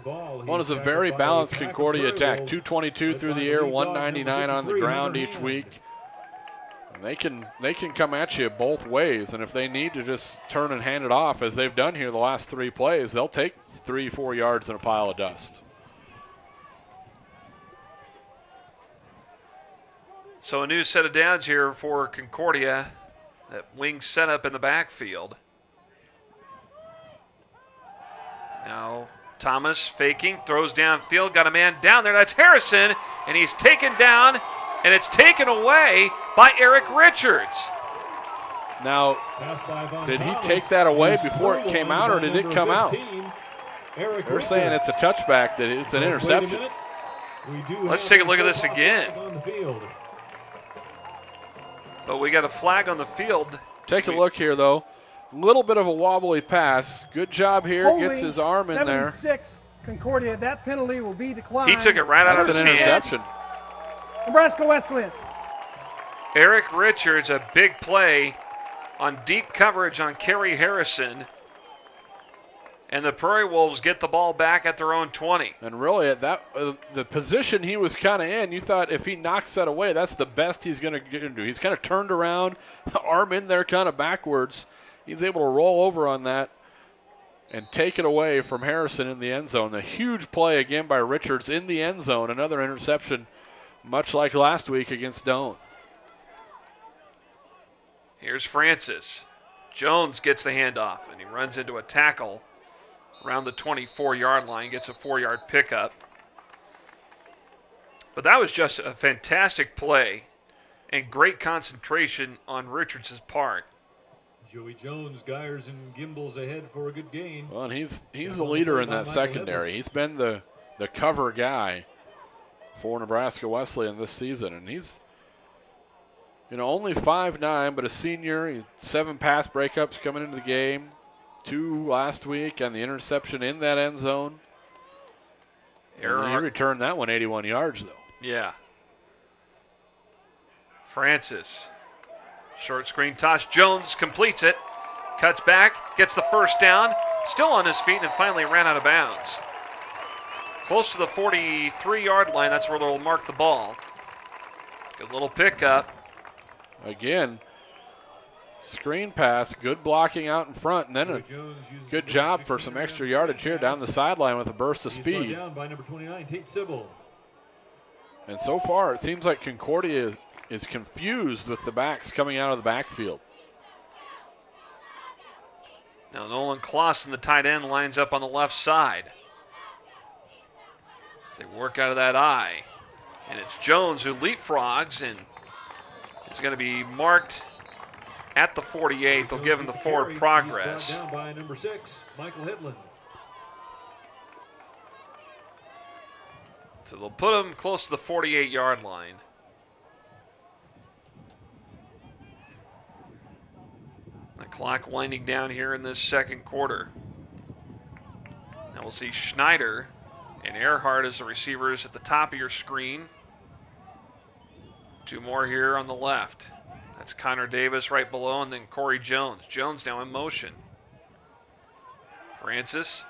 One is a very balanced Concordia attack. 222 through the air, 199 on the ground each week. And they can come at you both ways, and if they need to just turn and hand it off, as they've done here the last 3 plays, they'll take 3-4 yards in a pile of dust. So a new set of downs here for Concordia. That wing setup in the backfield. Now Thomas faking, throws downfield, got a man down there. That's Harrison, and he's taken down, and it's taken away by Eric Richards. Now, did he take that away before it came out, or did it come out? They're saying it's a touchback, that it's an interception. Let's take a look at this again. But we got a flag on the field. Take a look here, though. Little bit of a wobbly pass. Good job here. Holding, gets his arm in there. 76 Concordia. That penalty will be declined. He took it right out of his hands. Nebraska Wesleyan. Eric Richards, a big play on deep coverage on Kerry Harrison. And the Prairie Wolves get the ball back at their own 20. And really, at that the position he was kind of in, you thought if he knocks that away, that's the best he's going to do. He's kind of turned around, arm in there kind of backwards. He's able to roll over on that and take it away from Harrison in the end zone. The huge play again by Richards in the end zone. Another interception, much like last week against Doane. Here's Francis. Jones gets the handoff, and he runs into a tackle around the 24-yard line, gets a 4-yard pickup. But that was just a fantastic play and great concentration on Richards' part. Joey Jones, Gyers, and Gimbals ahead for a good gain. Well, and he's the leader in that secondary. He's been the cover guy for Nebraska Wesleyan this season, and he's only 5'9", but a senior. 7 pass breakups coming into the game. 2 last week, and the interception in that end zone. He returned that one 81 yards, though. Yeah. Francis. Short screen toss. Jones completes it. Cuts back. Gets the first down. Still on his feet and finally ran out of bounds. Close to the 43-yard line. That's where they'll mark the ball. Good little pickup. Again, Screen pass, good blocking out in front, and then a good job for some extra yardage here down the sideline with a burst of speed. Down by number 29, Tate Sybil. And so far, it seems like Concordia is confused with the backs coming out of the backfield. Now Nolan Clausen, the tight end, lines up on the left side. As they work out of that eye. And it's Jones who leapfrogs and is going to be marked at the 48. They'll give him the forward progress. Down by number 6, Michael Hitland. So they'll put him close to the 48-yard line. The clock winding down here in this second quarter. Now we'll see Schneider and Earhart as the receivers at the top of your screen. Two more here on the left. That's Connor Davis right below, and then Corey Jones. Jones now in motion. Francis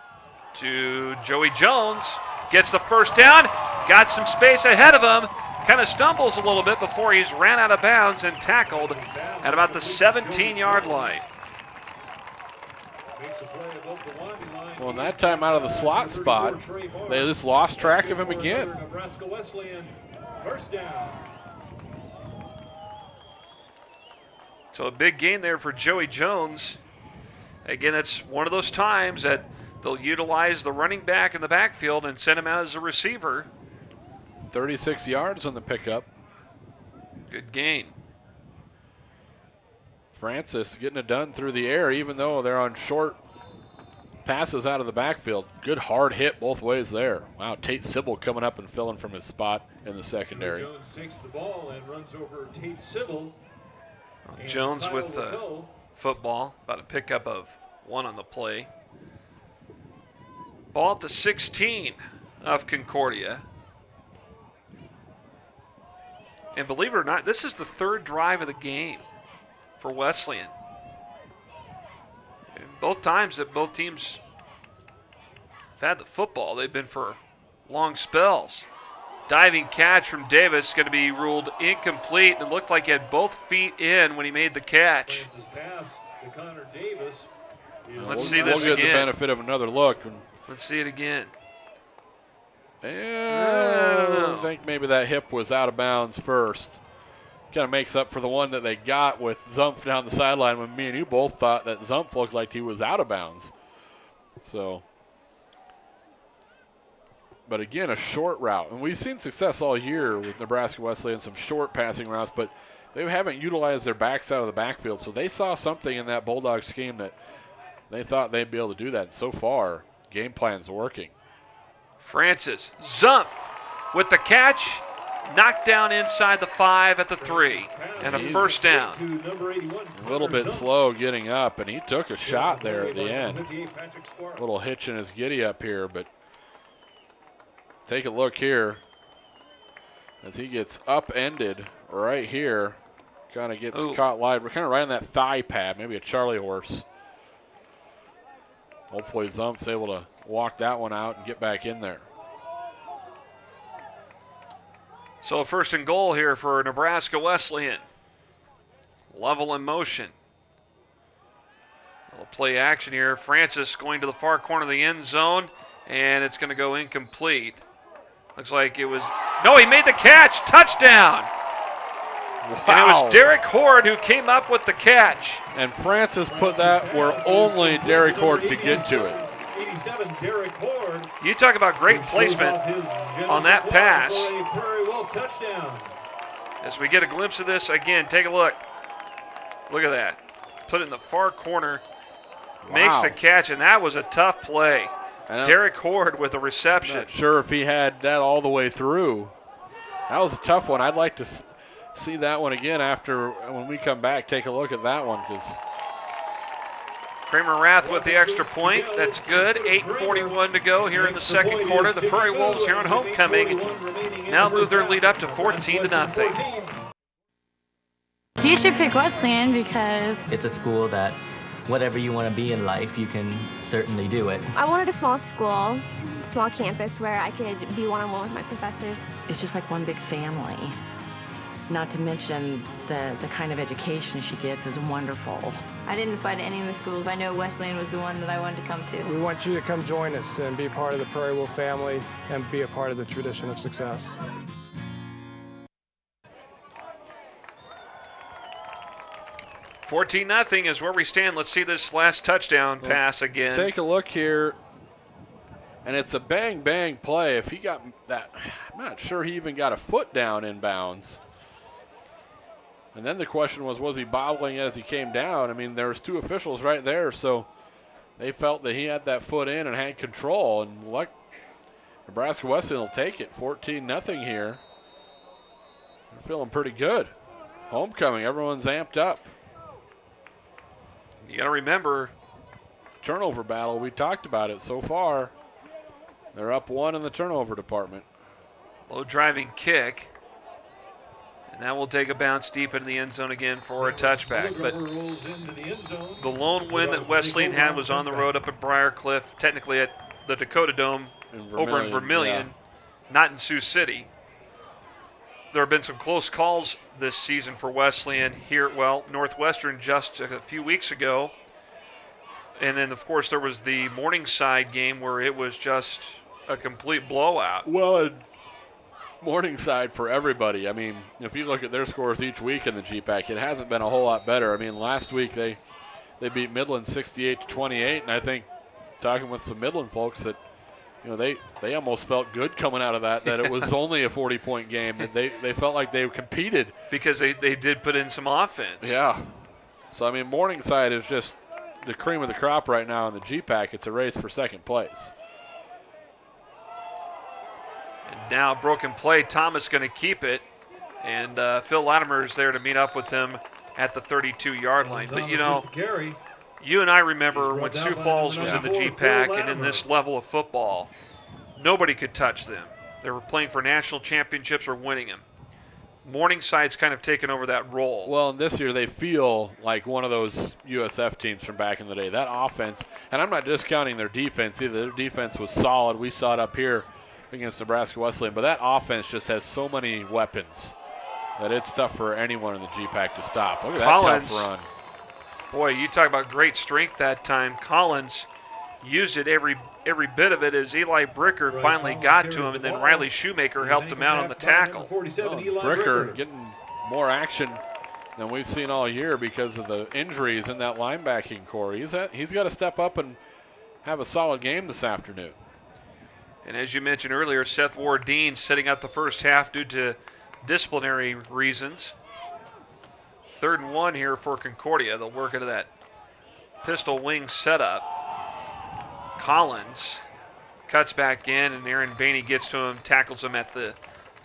to Joey Jones. Gets the first down. Got some space ahead of him. Kind of stumbles a little bit before he's ran out of bounds and tackled at about the 17-yard line. Well, in that time out of the slot spot, they just lost track of him again. Nebraska Wesleyan, first down. So a big gain there for Joey Jones. Again, it's one of those times that they'll utilize the running back in the backfield and send him out as a receiver. 36 yards on the pickup. Good gain. Francis getting it done through the air, even though they're on short passes out of the backfield. Good hard hit both ways there. Wow, Tate Sybil coming up and filling from his spot in the secondary. Jones takes the ball and runs over Tate Sybil. Jones with football, about a pickup of 1 on the play. Ball at the 16 of Concordia. And believe it or not, this is the third drive of the game for Wesleyan. And both times that both teams have had the football, they've been for long spells. Diving catch from Davis going to be ruled incomplete. It looked like he had both feet in when he made the catch. Pass to Connor Davis. Let's see this again. We'll get the benefit of another look. Let's see it again. I think maybe that hip was out of bounds first. Kind of makes up for the one that they got with Zumpf down the sideline when me and you both thought that Zumpf looked like he was out of bounds. So, but again, a short route. And we've seen success all year with Nebraska Wesleyan, some short passing routes, but they haven't utilized their backs out of the backfield. So they saw something in that Bulldog scheme that they thought they'd be able to do that. And so far, game plan's working. Francis, Zumpf with the catch, knocked down inside the 5 at the 3, and a first down. A little bit slow getting up, and he took a shot there at the end. A little hitch in his giddy up here, but take a look here as he gets upended right here. Kind of gets caught wide. We're kind of right on that thigh pad, maybe a Charlie horse. Hopefully Zumpf's able to walk that one out and get back in there. So first and goal here for Nebraska Wesleyan. Level in motion. A little play action here. Francis going to the far corner of the end zone, and it's going to go incomplete. Looks like it was, no, he made the catch, touchdown. Wow. And it was Derek Horde who came up with the catch. And Francis put that where only Derek Horde could get to it. 87, Derek Horde. You talk about great placement on that pass. Touchdown. As we get a glimpse of this again, take a look. Look at that. Put it in the far corner. Makes the catch, and that was a tough play. Derek Horde with a reception. Not sure if he had that all the way through. That was a tough one. I'd like to see that one again after when we come back. Take a look at that one, because Kramer Rath with the extra point. That's good. 8:41 to go here in the second quarter. The Prairie Wolves here on homecoming now move their lead up to 14-0. You should pick Wesleyan because it's a school that whatever you want to be in life, you can certainly do it. I wanted a small school, small campus where I could be one-on-one with my professors. It's just like one big family. Not to mention the kind of education she gets is wonderful. I didn't apply to any of the schools. I know Wesleyan was the one that I wanted to come to. We want you to come join us and be part of the Prairie Wolf family and be a part of the tradition of success. $14-0 is where we stand. Let's see this last touchdown pass again. Take a look here, and it's a bang-bang play. If he got that, I'm not sure he even got a foot down inbounds. And then the question was he bobbling as he came down? I mean, there was two officials right there, so they felt that he had that foot in and had control. And Nebraska Wesleyan will take it, 14-0 here. They're feeling pretty good. Homecoming, everyone's amped up. You got to remember, turnover battle, we talked about it so far. They're up 1 in the turnover department. Low driving kick. And that will take a bounce deep into the end zone again for a touchback. But the lone win that Wesleyan had was on the road up at Briarcliff, technically at the Dakota Dome over in Vermilion, not in Sioux City. There have been some close calls this season for Wesleyan here. Well, Northwestern just a few weeks ago. And then, of course, there was the Morningside game where it was just a complete blowout. Well, Morningside for everybody. I mean, if you look at their scores each week in the GPAC, it hasn't been a whole lot better. I mean, last week they beat Midland 68-28, and I think talking with some Midland folks that, you know, they almost felt good coming out of that it was only a 40-point game. They felt like they competed. Because they did put in some offense. Yeah. So, I mean, Morningside is just the cream of the crop right now in the GPAC. It's a race for second place. And now broken play. Thomas going to keep it. And Phil Latimer is there to meet up with him at the 32-yard line. But, you know, you and I remember when Sioux Falls was in the GPAC and in this level of football, nobody could touch them. They were playing for national championships or winning them. Morningside's kind of taken over that role. Well, and this year they feel like one of those USF teams from back in the day. That offense, and I'm not discounting their defense either. Their defense was solid. We saw it up here against Nebraska Wesleyan. But that offense just has so many weapons that it's tough for anyone in the GPAC to stop. Look at Collins, that tough run. Boy, you talk about great strength that time. Collins used it every bit of it as Eli Bricker finally got to him, and then Riley Shoemaker helped him out on the tackle. Bricker getting more action than we've seen all year because of the injuries in that linebacking core. He's got to step up and have a solid game this afternoon. And as you mentioned earlier, Seth Ward-Dean setting up the first half due to disciplinary reasons. 3rd and 1 here for Concordia. They'll work into that pistol wing setup. Collins cuts back in, and Aaron Bainey gets to him, tackles him at the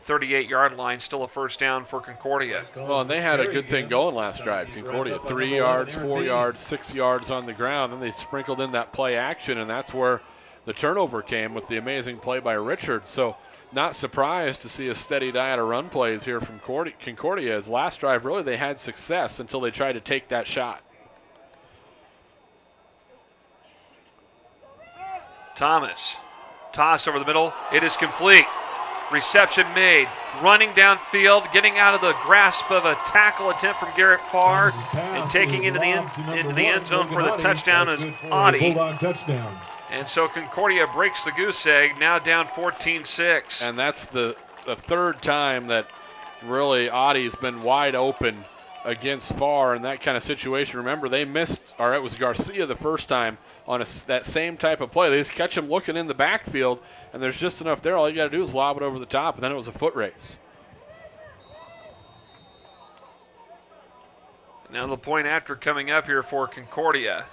38-yard line. Still a first down for Concordia. Well, and they had a good thing going last drive. Concordia, 3 yards, 4 yards, 6 yards on the ground. Then they sprinkled in that play action, and that's where the turnover came with the amazing play by Richard. So not surprised to see a steady diet of run plays here from Concordia. As last drive, really, they had success until they tried to take that shot. Thomas, toss over the middle. It is complete. Reception made. Running downfield, getting out of the grasp of a tackle attempt from Garrett Farr, and taking into the end zone for the touchdown is Audie. And so Concordia breaks the goose egg, now down 14-6. And that's the third time that really Audie's been wide open against Farr in that kind of situation. Remember, they missed, or it was Garcia the first time on that same type of play. They just catch him looking in the backfield, and there's just enough there. All you got to do is lob it over the top, and then it was a foot race. Now the point after coming up here for Concordia.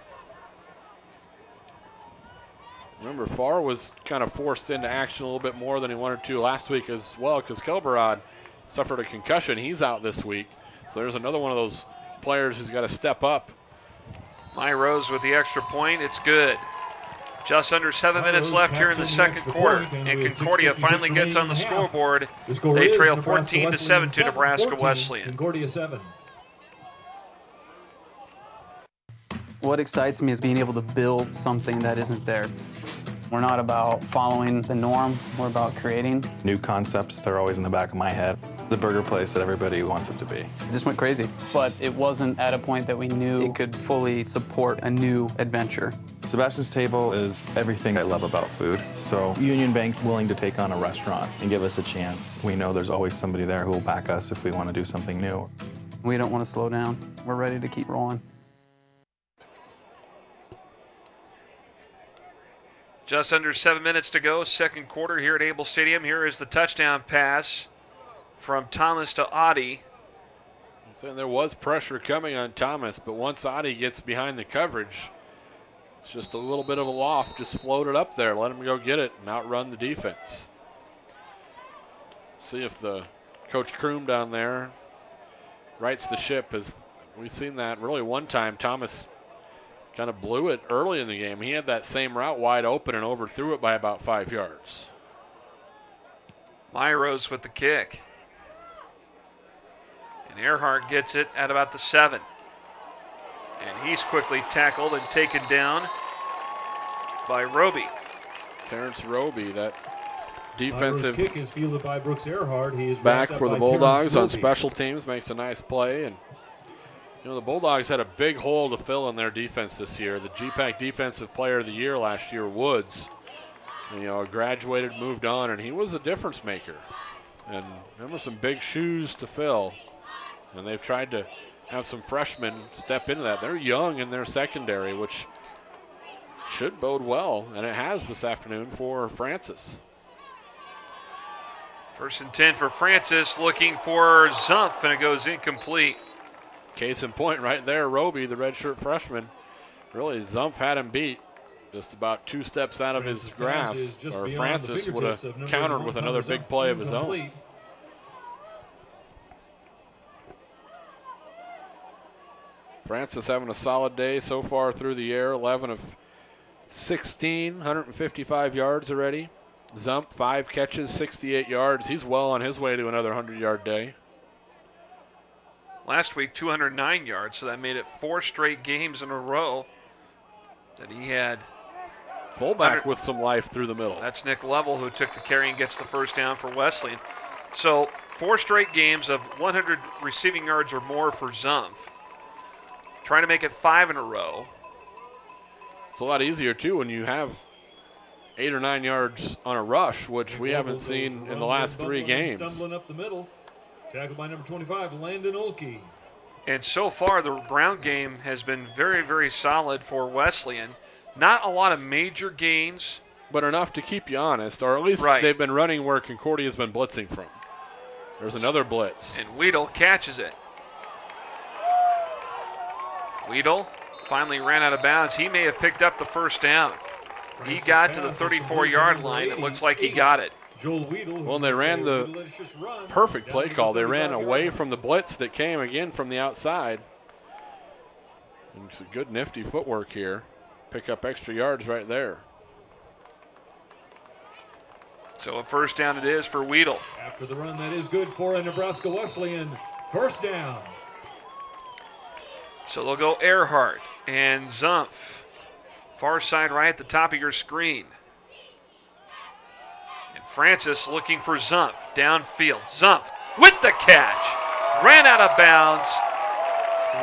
Remember, Farr was kind of forced into action a little bit more than he wanted to last week as well, because Kelberod suffered a concussion. He's out this week. So there's another one of those players who's got to step up. My Rose with the extra point. It's good. Just under 7 minutes left here in the second quarter, and Concordia finally gets on the scoreboard. They trail 14-7 to Nebraska Wesleyan. Concordia 7. What excites me is being able to build something that isn't there. We're not about following the norm, we're about creating. New concepts, they're always in the back of my head. The burger place that everybody wants it to be. It just went crazy, but it wasn't at a point that we knew it could fully support a new adventure. Sebastian's Table is everything I love about food. So Union Bank willing to take on a restaurant and give us a chance. We know there's always somebody there who will back us if we want to do something new. We don't want to slow down. We're ready to keep rolling. Just under 7 minutes to go, second quarter here at Able Stadium. Here is the touchdown pass from Thomas to Audie. So there was pressure coming on Thomas, but once Audie gets behind the coverage, it's just a little bit of a loft. Just float it up there, let him go get it, and outrun the defense. See if the Coach Kroom down there rights the ship, as we've seen that really one time. Thomas kind of blew it early in the game. He had that same route wide open and overthrew it by about 5 yards. Myros with the kick. And Earhart gets it at about the 7. And he's quickly tackled and taken down by Roby. Terrence Roby, that defensive kick is fielded by Brooks Earhart. He is back for the Bulldogs on special teams, makes a nice play. And you know, the Bulldogs had a big hole to fill in their defense this year. The GPAC Defensive Player of the Year last year, Woods, you know, graduated, moved on, and he was a difference maker. And there were some big shoes to fill. And they've tried to have some freshmen step into that. They're young in their secondary, which should bode well, and it has this afternoon for Francis. 1st and 10 for Francis, looking for Zumpf, and it goes incomplete. Case in point right there, Roby, the redshirt freshman. Really, Zumpf had him beat just about 2 steps out of his grasp, or Francis would have countered with another big play of his own. Francis having a solid day so far through the air, 11 of 16, 155 yards already. Zumpf, 5 catches, 68 yards. He's well on his way to another 100-yard day. Last week, 209 yards, so that made it 4 straight games in a row that he had. Fullback with some life through the middle. That's Nick Lovell, who took the carry and gets the first down for Wesleyan. So 4 straight games of 100 receiving yards or more for Zumpf. Trying to make it 5 in a row. It's a lot easier, too, when you have 8 or 9 yards on a rush, which we haven't seen in the last 3 games. Stumbling up the middle. Tackled by number 25, Landon Olkey. And so far, the ground game has been very, very solid for Wesleyan. Not a lot of major gains. But enough to keep you honest, or at least they've been running where Concordia's been blitzing from. There's another blitz. And Weedle catches it. Weedle finally ran out of bounds. He may have picked up the first down. He got to the 34-yard line. It looks like he got it. Well, they ran the perfect play call. They ran away from the blitz that came again from the outside. And it's a good nifty footwork here. Pick up extra yards right there. So a first down it is for Weedle. After the run, that is good for a Nebraska Wesleyan. First down. So they'll go Earhart and Zumpf. Far side right at the top of your screen. And Francis looking for Zumpf downfield. Zumpf with the catch. Ran out of bounds.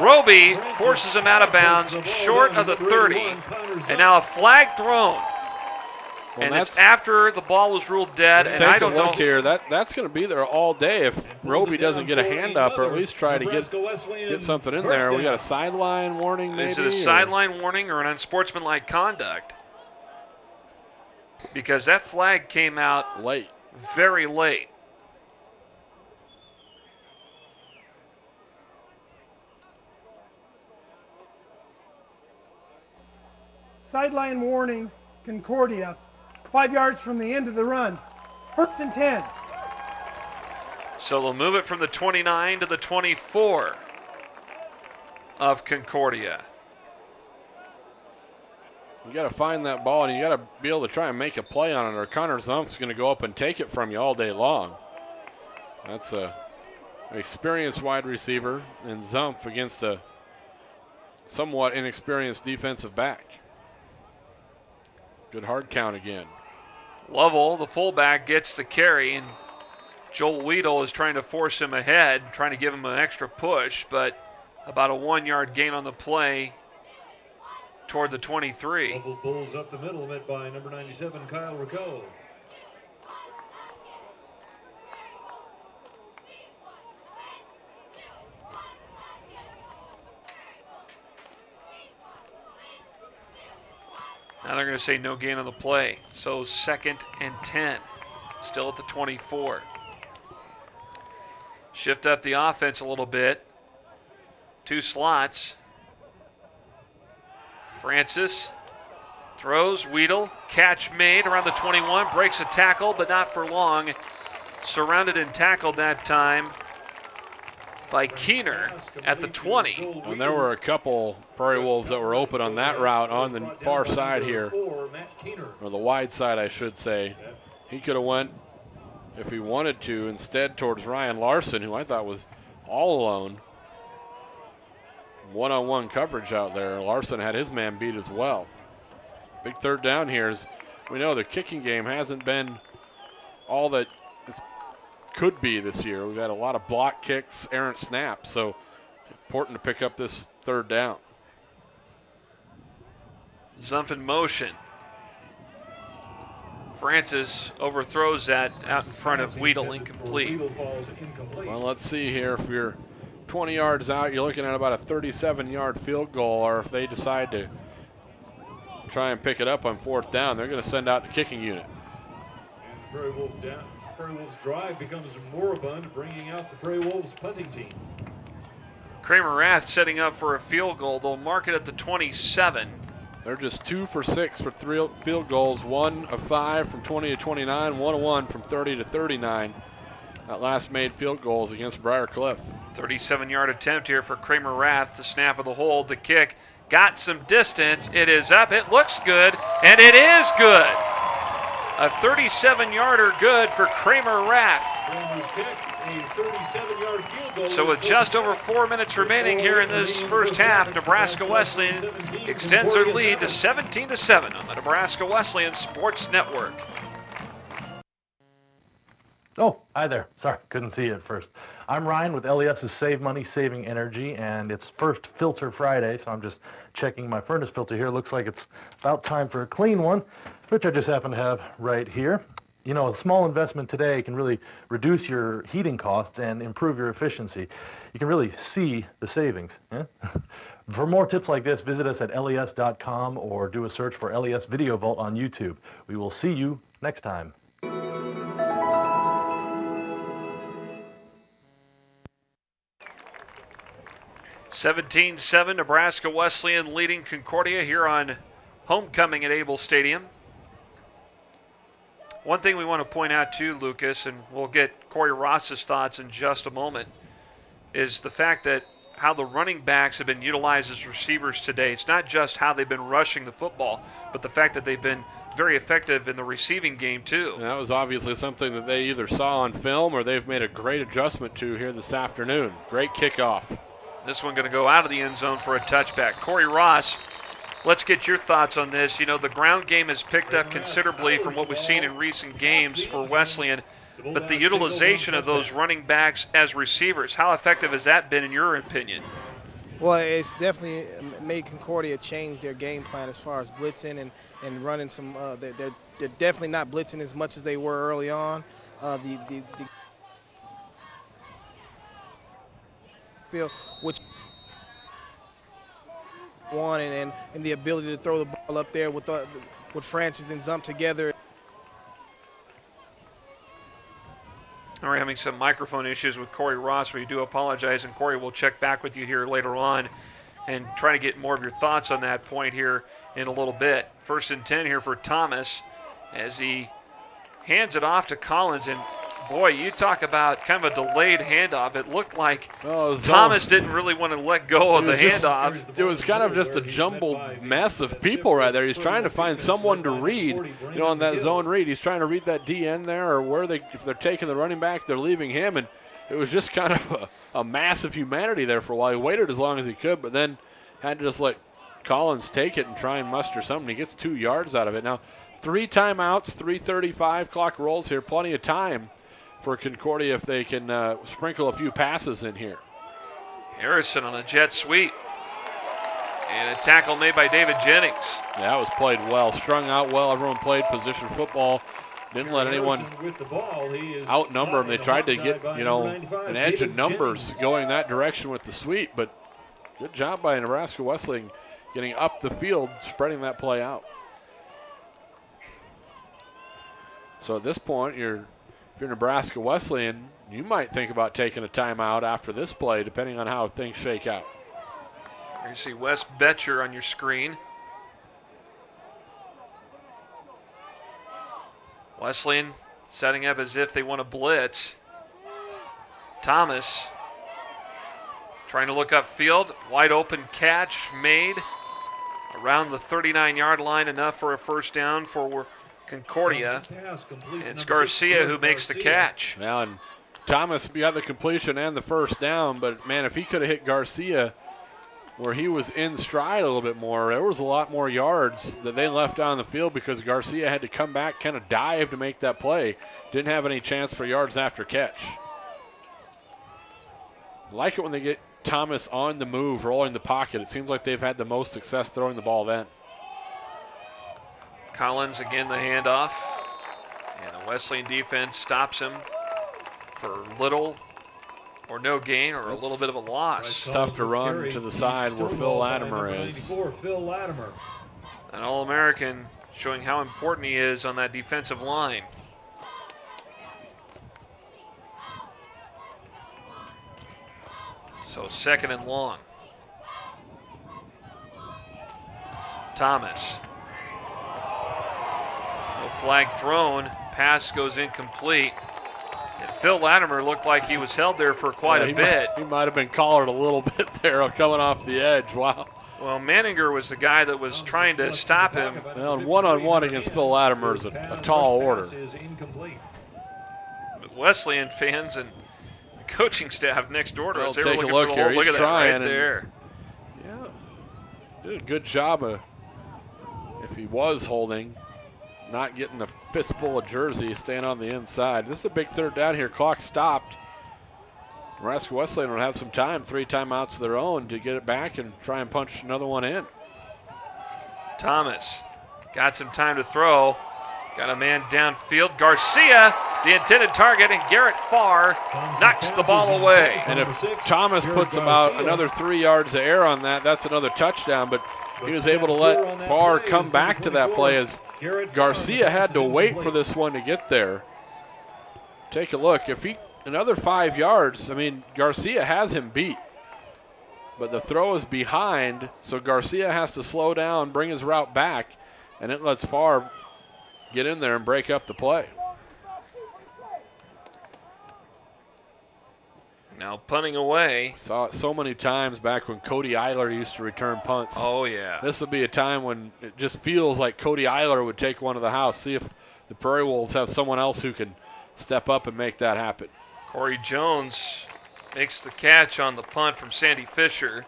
Roby forces him out of bounds short of the 30. And now a flag thrown. Well, and it's after the ball was ruled dead. And I don't know here. That's going to be there all day if Roby doesn't get a hand up, or at least try to get something in there. We got a sideline warning, maybe? Is it a sideline warning or an unsportsmanlike conduct? Because that flag came out late, very late. Sideline warning, Concordia. 5 yards from the end of the run. 1st and 10. So they'll move it from the 29 to the 24 of Concordia. You got to find that ball, and you got to be able to try and make a play on it, or Connor Zumpf's going to go up and take it from you all day long. That's an experienced wide receiver, and Zumpf against a somewhat inexperienced defensive back. Good hard count again. Lovell, the fullback, gets the carry, and Joel Weedle is trying to force him ahead, trying to give him an extra push, but about a 1-yard gain on the play toward the 23. Lovell pulls up the middle, met by number 97, Kyle Rico. Now they're going to say no gain on the play. So 2nd and 10, still at the 24. Shift up the offense a little bit. 2 slots. Francis throws, Weedle, catch made around the 21, breaks a tackle, but not for long. Surrounded and tackled that time by Keener at the 20. And there were a couple Prairie Wolves that were open on that route on the far side here, or the wide side, I should say. He could have went, if he wanted to, instead towards Ryan Larson, who I thought was all alone. One-on-one coverage out there. Larson had his man beat as well. Big third down here. As we know, the kicking game hasn't been all that it could be this year. We've had a lot of block kicks, errant snaps, so important to pick up this third down. Zumpf in motion. Francis overthrows that out in front of Weedle, incomplete. Well, let's see here. If you're 20 yards out, you're looking at about a 37-yard field goal, or if they decide to try and pick it up on 4th down, they're going to send out the kicking unit. And the Prairie Wolves drive becomes moribund, bringing out the Prairie Wolves punting team. Kramer Rath setting up for a field goal. They'll mark it at the 27. They're just 2 for 6 for 3 field goals, 1 of 5 from 20 to 29, 1 of 1 from 30 to 39. That last made field goals against Briar Cliff. 37-yard attempt here for Kramer Rath. The snap of the hold, the kick, got some distance. It is up, it looks good, and it is good. A 37-yarder good for Kramer Rath. So with just over 4 minutes remaining here in this first half, Nebraska Wesleyan extends their lead to 17-7 on the Nebraska Wesleyan Sports Network. Oh, hi there. Sorry, couldn't see you at first. I'm Ryan with LES's Save Money, Saving Energy, and it's first Filter Friday, so I'm just checking my furnace filter here. Looks like it's about time for a clean one, which I just happen to have right here. You know, a small investment today can really reduce your heating costs and improve your efficiency. You can really see the savings. Eh? For more tips like this, visit us at les.com or do a search for LES Video Vault on YouTube. We will see you next time. (17-7) Nebraska Wesleyan leading Concordia here on homecoming at Able Stadium. One thing we want to point out too, Lucas, and we'll get Corey Ross's thoughts in just a moment, is the fact that how the running backs have been utilized as receivers today. It's not just how they've been rushing the football, but the fact that they've been very effective in the receiving game too. And that was obviously something that they either saw on film or they've made a great adjustment to here this afternoon. Great kickoff. This one going to go out of the end zone for a touchback. Corey Ross, let's get your thoughts on this. You know, the ground game has picked up considerably from what we've seen in recent games for Wesleyan, but the utilization of those running backs as receivers, how effective has that been in your opinion? Well, it's definitely made Concordia change their game plan as far as blitzing and running some. They're definitely not blitzing as much as they were early on. The field, which one and the ability to throw the ball up there with Francis and Zumpf together. We're having some microphone issues with Corey Ross. We do apologize, and Corey will check back with you here later on and try to get more of your thoughts on that point here in a little bit. 1st and 10 here for Thomas as he hands it off to Collins, and boy, you talk about kind of a delayed handoff. It looked like Thomas didn't really want to let go of the handoff. It was kind of just a jumbled mess of people right there. He's trying to find someone to read, you know, on that zone read. He's trying to read that DN there, or where if they're taking the running back, they're leaving him. And it was just kind of a mass of humanity there for a while. He waited as long as he could, but then had to just let Collins take it and try and muster something. He gets 2 yards out of it. Now, 3 timeouts, 3:35, clock rolls here. Plenty of time for Concordia if they can sprinkle a few passes in here. Harrison on a jet sweep. And a tackle made by David Jennings. Yeah, that was played well, strung out well. Everyone played position football. Didn't let anyone outnumber them. They tried to get, an edge of numbers going that direction with the sweep, but good job by Nebraska Wesleyan getting up the field, spreading that play out. So at this point, if you're Nebraska Wesleyan, you might think about taking a timeout after this play, depending on how things shake out. Here you see Wes Betcher on your screen. Wesleyan setting up as if they want to blitz. Thomas trying to look upfield. Wide open catch made around the 39-yard line, enough for a first down for Concordia. And it's Garcia who makes the catch. Well, and Thomas got the completion and the first down, but man, if he could have hit Garcia where he was in stride a little bit more, there was a lot more yards that they left on the field because Garcia had to come back, kind of dive to make that play. Didn't have any chance for yards after catch. I like it when they get Thomas on the move, rolling the pocket. It seems like they've had the most success throwing the ball then. Collins again the handoff. And the Wesleyan defense stops him for little or no gain or a little bit of a loss. Tough to run to the side where Phil Latimer is. Phil Latimer. An All-American, showing how important he is on that defensive line. So 2nd and long. Thomas. No flag thrown. Pass goes incomplete. And Phil Latimer looked like he was held there for quite a bit. He might have been collared a little bit there coming off the edge. Wow. Well, Manninger was the guy that was trying to stop him. Well, one-on-one against Phil Latimer is a tall order. But Wesleyan fans and the coaching staff next door to us, they were take looking a look for the here. hold. Look He's at that trying right there. Yeah, did a good job of, if he was holding, not getting a fistful of jersey, staying on the inside. This is a big 3rd down here. Clock stopped. Nebraska Wesleyan will have some time, 3 timeouts of their own, to get it back and try and punch another one in. Thomas got some time to throw. Got a man downfield. Garcia, the intended target, and Garrett Farr knocks the ball away. And if Thomas puts about another 3 yards of air on that, that's another touchdown. But he was able to let Farr come back to that play as Garcia had to wait for this one to get there. Take a look. If he another 5 yards, I mean, Garcia has him beat. But the throw is behind, so Garcia has to slow down, bring his route back, and it lets Farr get in there and break up the play. Now punting away. Saw it so many times back when Cody Eiler used to return punts. Oh, yeah. This would be a time when it just feels like Cody Eiler would take one to the house. See if the Prairie Wolves have someone else who can step up and make that happen. Corey Jones makes the catch on the punt from Sandy Fisher.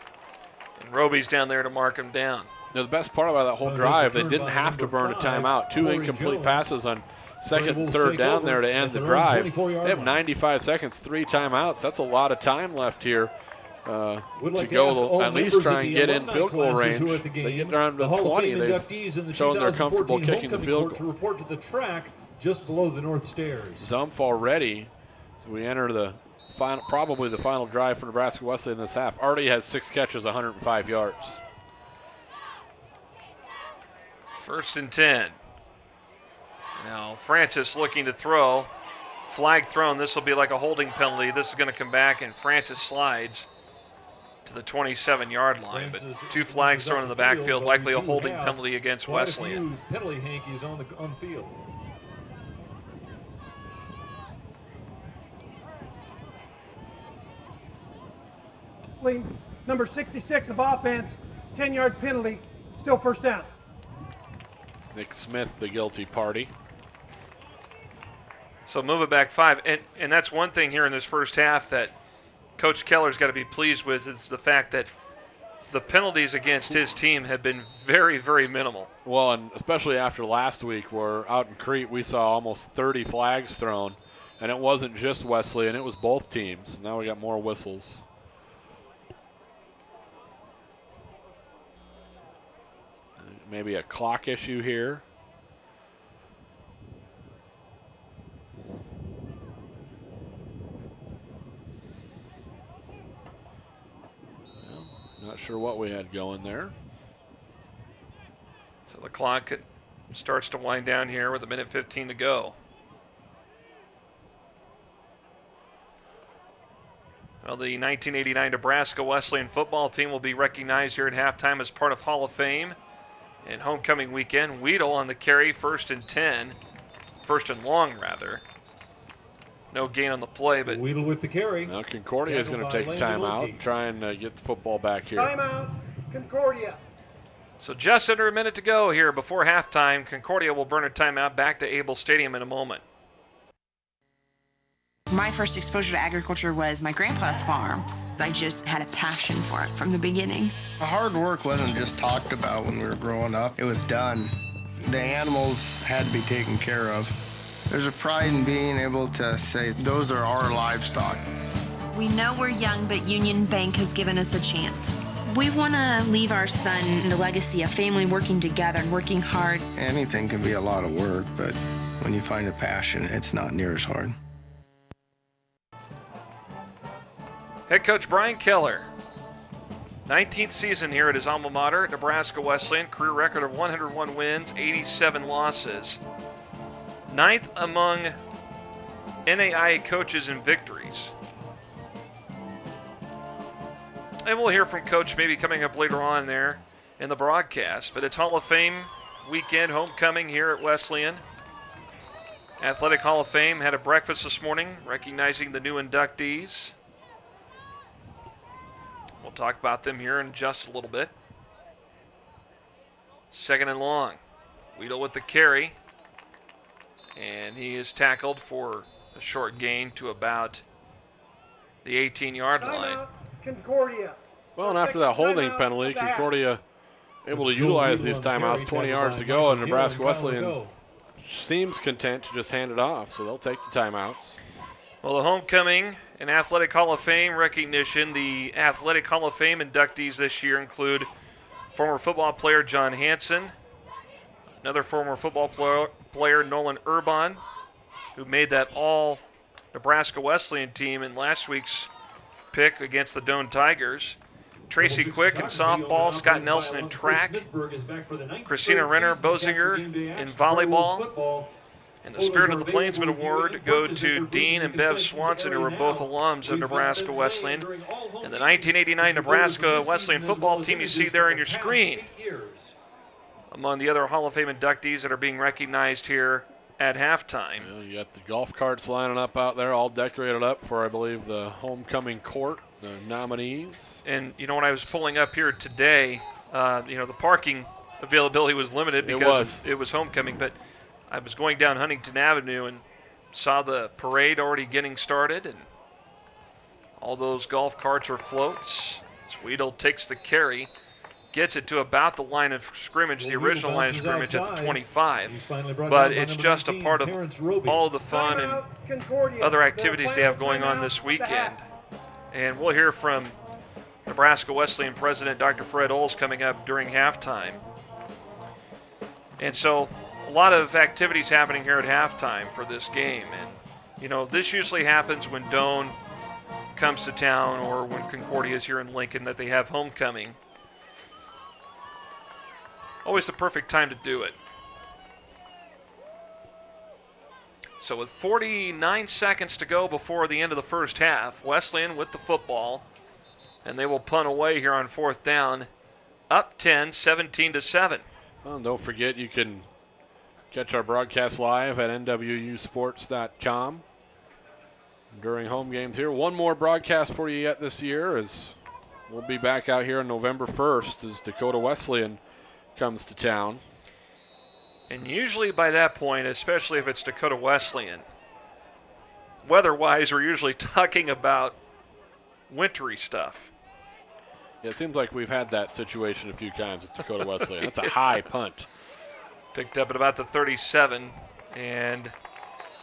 And Roby's down there to mark him down. Now, the best part about that whole drive, they didn't have to burn a timeout. 2 incomplete passes on 2nd and 3rd down there to end the drive. They have 95 seconds, 3 timeouts. That's a lot of time left here to go at least try and get in field goal range. They get down to 20. They've shown they're comfortable kicking the field goal. To report to the track just below the north stairs. Zumpf already. So we enter the final, probably the final drive for Nebraska Wesleyan in this half. Already has 6 catches, 105 yards. 1st and 10. Now Francis looking to throw. Flag thrown. This will be like a holding penalty. This is going to come back, and Francis slides to the 27-yard line. But 2 flags thrown in the backfield, likely a holding penalty against Wesleyan. Penalty hankies on the field. Number 66 of offense, 10-yard penalty, still 1st down. Nick Smith, the guilty party. So move it back 5. And that's one thing here in this first half that Coach Keller's got to be pleased with. It's the fact that the penalties against his team have been very, very minimal. Well, and especially after last week where out in Crete we saw almost 30 flags thrown, and it wasn't just Wesleyan, it was both teams. Now we got more whistles. Maybe a clock issue here. Not sure what we had going there. So the clock starts to wind down here with 1:15 to go. Well, the 1989 Nebraska Wesleyan football team will be recognized here at halftime as part of Hall of Fame. And homecoming weekend, Weedle on the carry, 1st and 10. 1st and long, rather. No gain on the play, but Weedle with the carry. Now Concordia is going to take a timeout and try and get the football back here. Timeout, Concordia. So just under a minute to go here before halftime. Concordia will burn a timeout back to Able Stadium in a moment. My first exposure to agriculture was my grandpa's farm. I just had a passion for it from the beginning. The hard work wasn't just talked about when we were growing up, it was done. The animals had to be taken care of. There's a pride in being able to say, those are our livestock. We know we're young, but Union Bank has given us a chance. We want to leave our son a legacy, a family working together and working hard. Anything can be a lot of work, but when you find a passion, it's not near as hard. Head coach Brian Keller, 19th season here at his alma mater, Nebraska Wesleyan, career record of 101 wins, 87 losses. 9th among NAIA coaches in victories. And we'll hear from Coach maybe coming up later on there in the broadcast. But it's Hall of Fame weekend, homecoming here at Wesleyan. Athletic Hall of Fame had a breakfast this morning recognizing the new inductees. We'll talk about them here in just a little bit. 2nd and long. Weedle with the carry. And he is tackled for a short gain to about the 18-yard line. Concordia. Well, and after that holding penalty, Concordia able to utilize these timeouts 20 yards to go, and Nebraska Wesleyan seems content to just hand it off, so they'll take the timeouts. Well, the homecoming and Athletic Hall of Fame recognition. The Athletic Hall of Fame inductees this year include former football player John Hanson, another former football player Nolan Urban, who made that all Nebraska Wesleyan team in last week's pick against the Doane Tigers. Tracy Quick in softball, Scott Nelson in track, Christina Renner Bozinger in volleyball. And the Spirit of the Plainsman Award go to Dean and Bev Swanson, who were both alums of Nebraska Wesleyan. And the 1989 Nebraska Wesleyan football team you see there on your screen, among the other Hall of Fame inductees that are being recognized here at halftime. Yeah, you got the golf carts lining up out there, all decorated up for, I believe, the homecoming court, the nominees. And, you know, when I was pulling up here today, the parking availability was limited because it was homecoming, but I was going down Huntington Avenue and saw the parade already getting started, and all those golf carts are floats. Weedle takes the carry, gets it to about the line of scrimmage, the original line of scrimmage at the 25. But it's just a part of all the fun and other activities they have going on this weekend. And we'll hear from Nebraska Wesleyan President Dr. Fred Oles coming up during halftime. And so a lot of activities happening here at halftime for this game. And, you know, this usually happens when Doane comes to town or when Concordia is here in Lincoln, that they have homecoming. Always the perfect time to do it. So with 49 seconds to go before the end of the first half, Wesleyan with the football, and they will punt away here on 4th down, up 10, 17-7. Well, don't forget you can catch our broadcast live at nwusports.com during home games here. One more broadcast for you yet this year, as we'll be back out here on November 1st as Dakota Wesleyan comes to town. And usually by that point, especially if it's Dakota Wesleyan, weather-wise, we're usually talking about wintry stuff. Yeah, it seems like we've had that situation a few times at Dakota Wesleyan. That's a high punt. Picked up at about the 37, and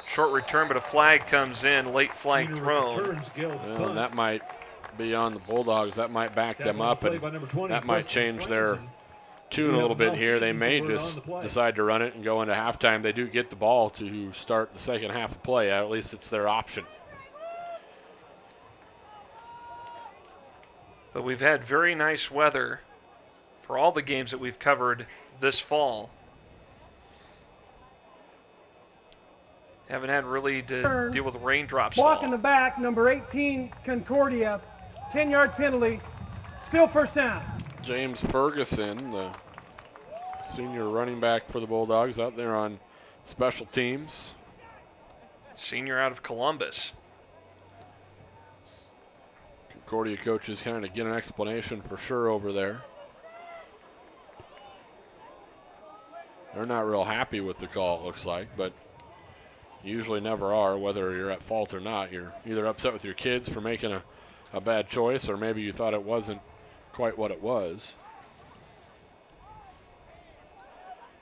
short return, but a flag comes in, late flag thrown. Well, and that might be on the Bulldogs. That might back them up, and that might change their tune a little bit here. They may just decide to run it and go into halftime. They do get the ball to start the second half of play. At least it's their option. But we've had very nice weather for all the games that we've covered this fall. Haven't had really to deal with raindrops. Block in the back, number 18, Concordia. 10-yard penalty. Still first down. James Ferguson, the senior running back for the Bulldogs, out there on special teams. Senior out of Columbus. Concordia coaches kind of get an explanation for sure over there. They're not real happy with the call, it looks like, but usually never are, whether you're at fault or not. You're either upset with your kids for making a bad choice, or maybe you thought it wasn't quite what it was.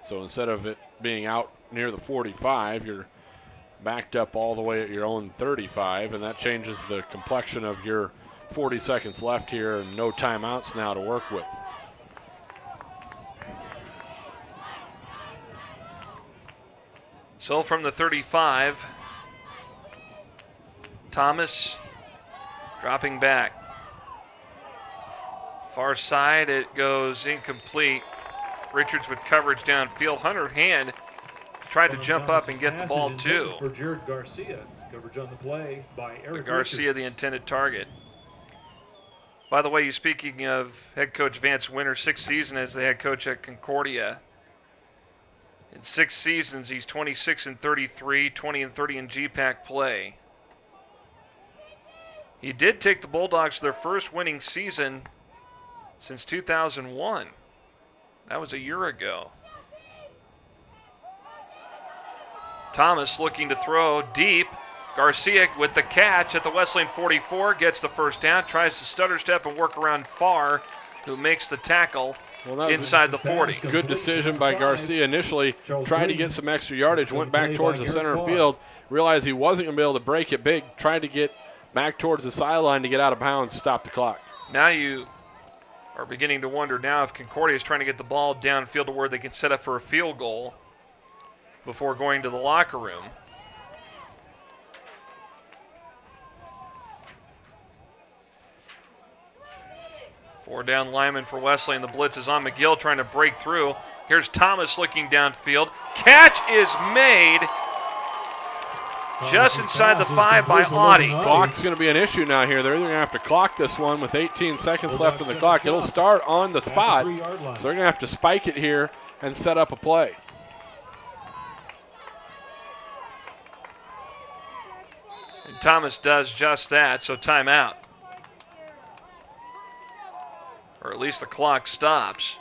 So instead of it being out near the 45, you're backed up all the way at your own 35, and that changes the complexion of your 40 seconds left here and no timeouts now to work with. So from the 35, Thomas dropping back. Far side, it goes incomplete. Richards with coverage downfield. Hunter Hand tried to jump up and get the ball too. For Jared Garcia, coverage on the play by Eric Garcia, Richards. the intended target. By the way, you speaking of head coach Vance Winter, 6th season as the head coach at Concordia. In 6 seasons, he's 26-33, 20-30 in GPAC play. He did take the Bulldogs to their first winning season since 2001. That was a year ago. Thomas looking to throw deep. Garcia with the catch at the Wesleyan 44, gets the first down, tries to stutter step and work around Farr, who makes the tackle inside the 40. Good decision by Garcia. Initially tried to get some extra yardage, went back towards the center of field, realized he wasn't going to be able to break it big, tried to get back towards the sideline to get out of bounds, stop the clock. Now you are beginning to wonder now if Concordia is trying to get the ball downfield to where they can set up for a field goal before going to the locker room. Four down lineman for Wesleyan. The blitz is on McGill trying to break through. Here's Thomas looking downfield. Catch is made just inside the 5 by Audie. Clock's going to be an issue now here. They're either going to have to clock this one with 18 seconds left on the clock. It'll start on the spot, so they're going to have to spike it here and set up a play. And Thomas does just that, so timeout. Or at least the clock stops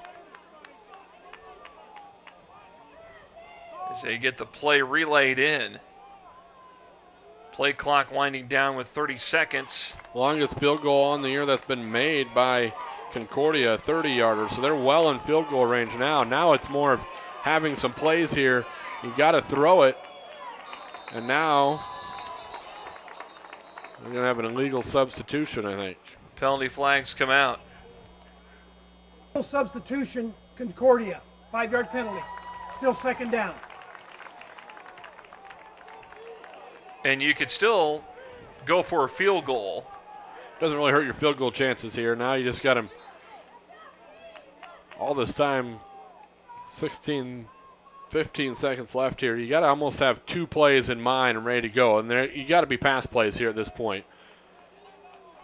as they get the play relayed in. Play clock winding down with 30 seconds. Longest field goal on the year that's been made by Concordia, a 30-yarder. So they're well in field goal range now. Now it's more of having some plays here. You got to throw it. And now we're going to have an illegal substitution, I think. Penalty flags come out. Substitution, Concordia. 5-yard penalty. Still second down. And you could still go for a field goal. Doesn't really hurt your field goal chances here. Now you just got him all this time, 16, 15 seconds left here. You got to almost have 2 plays in mind and ready to go. And there, you got to be pass plays here at this point.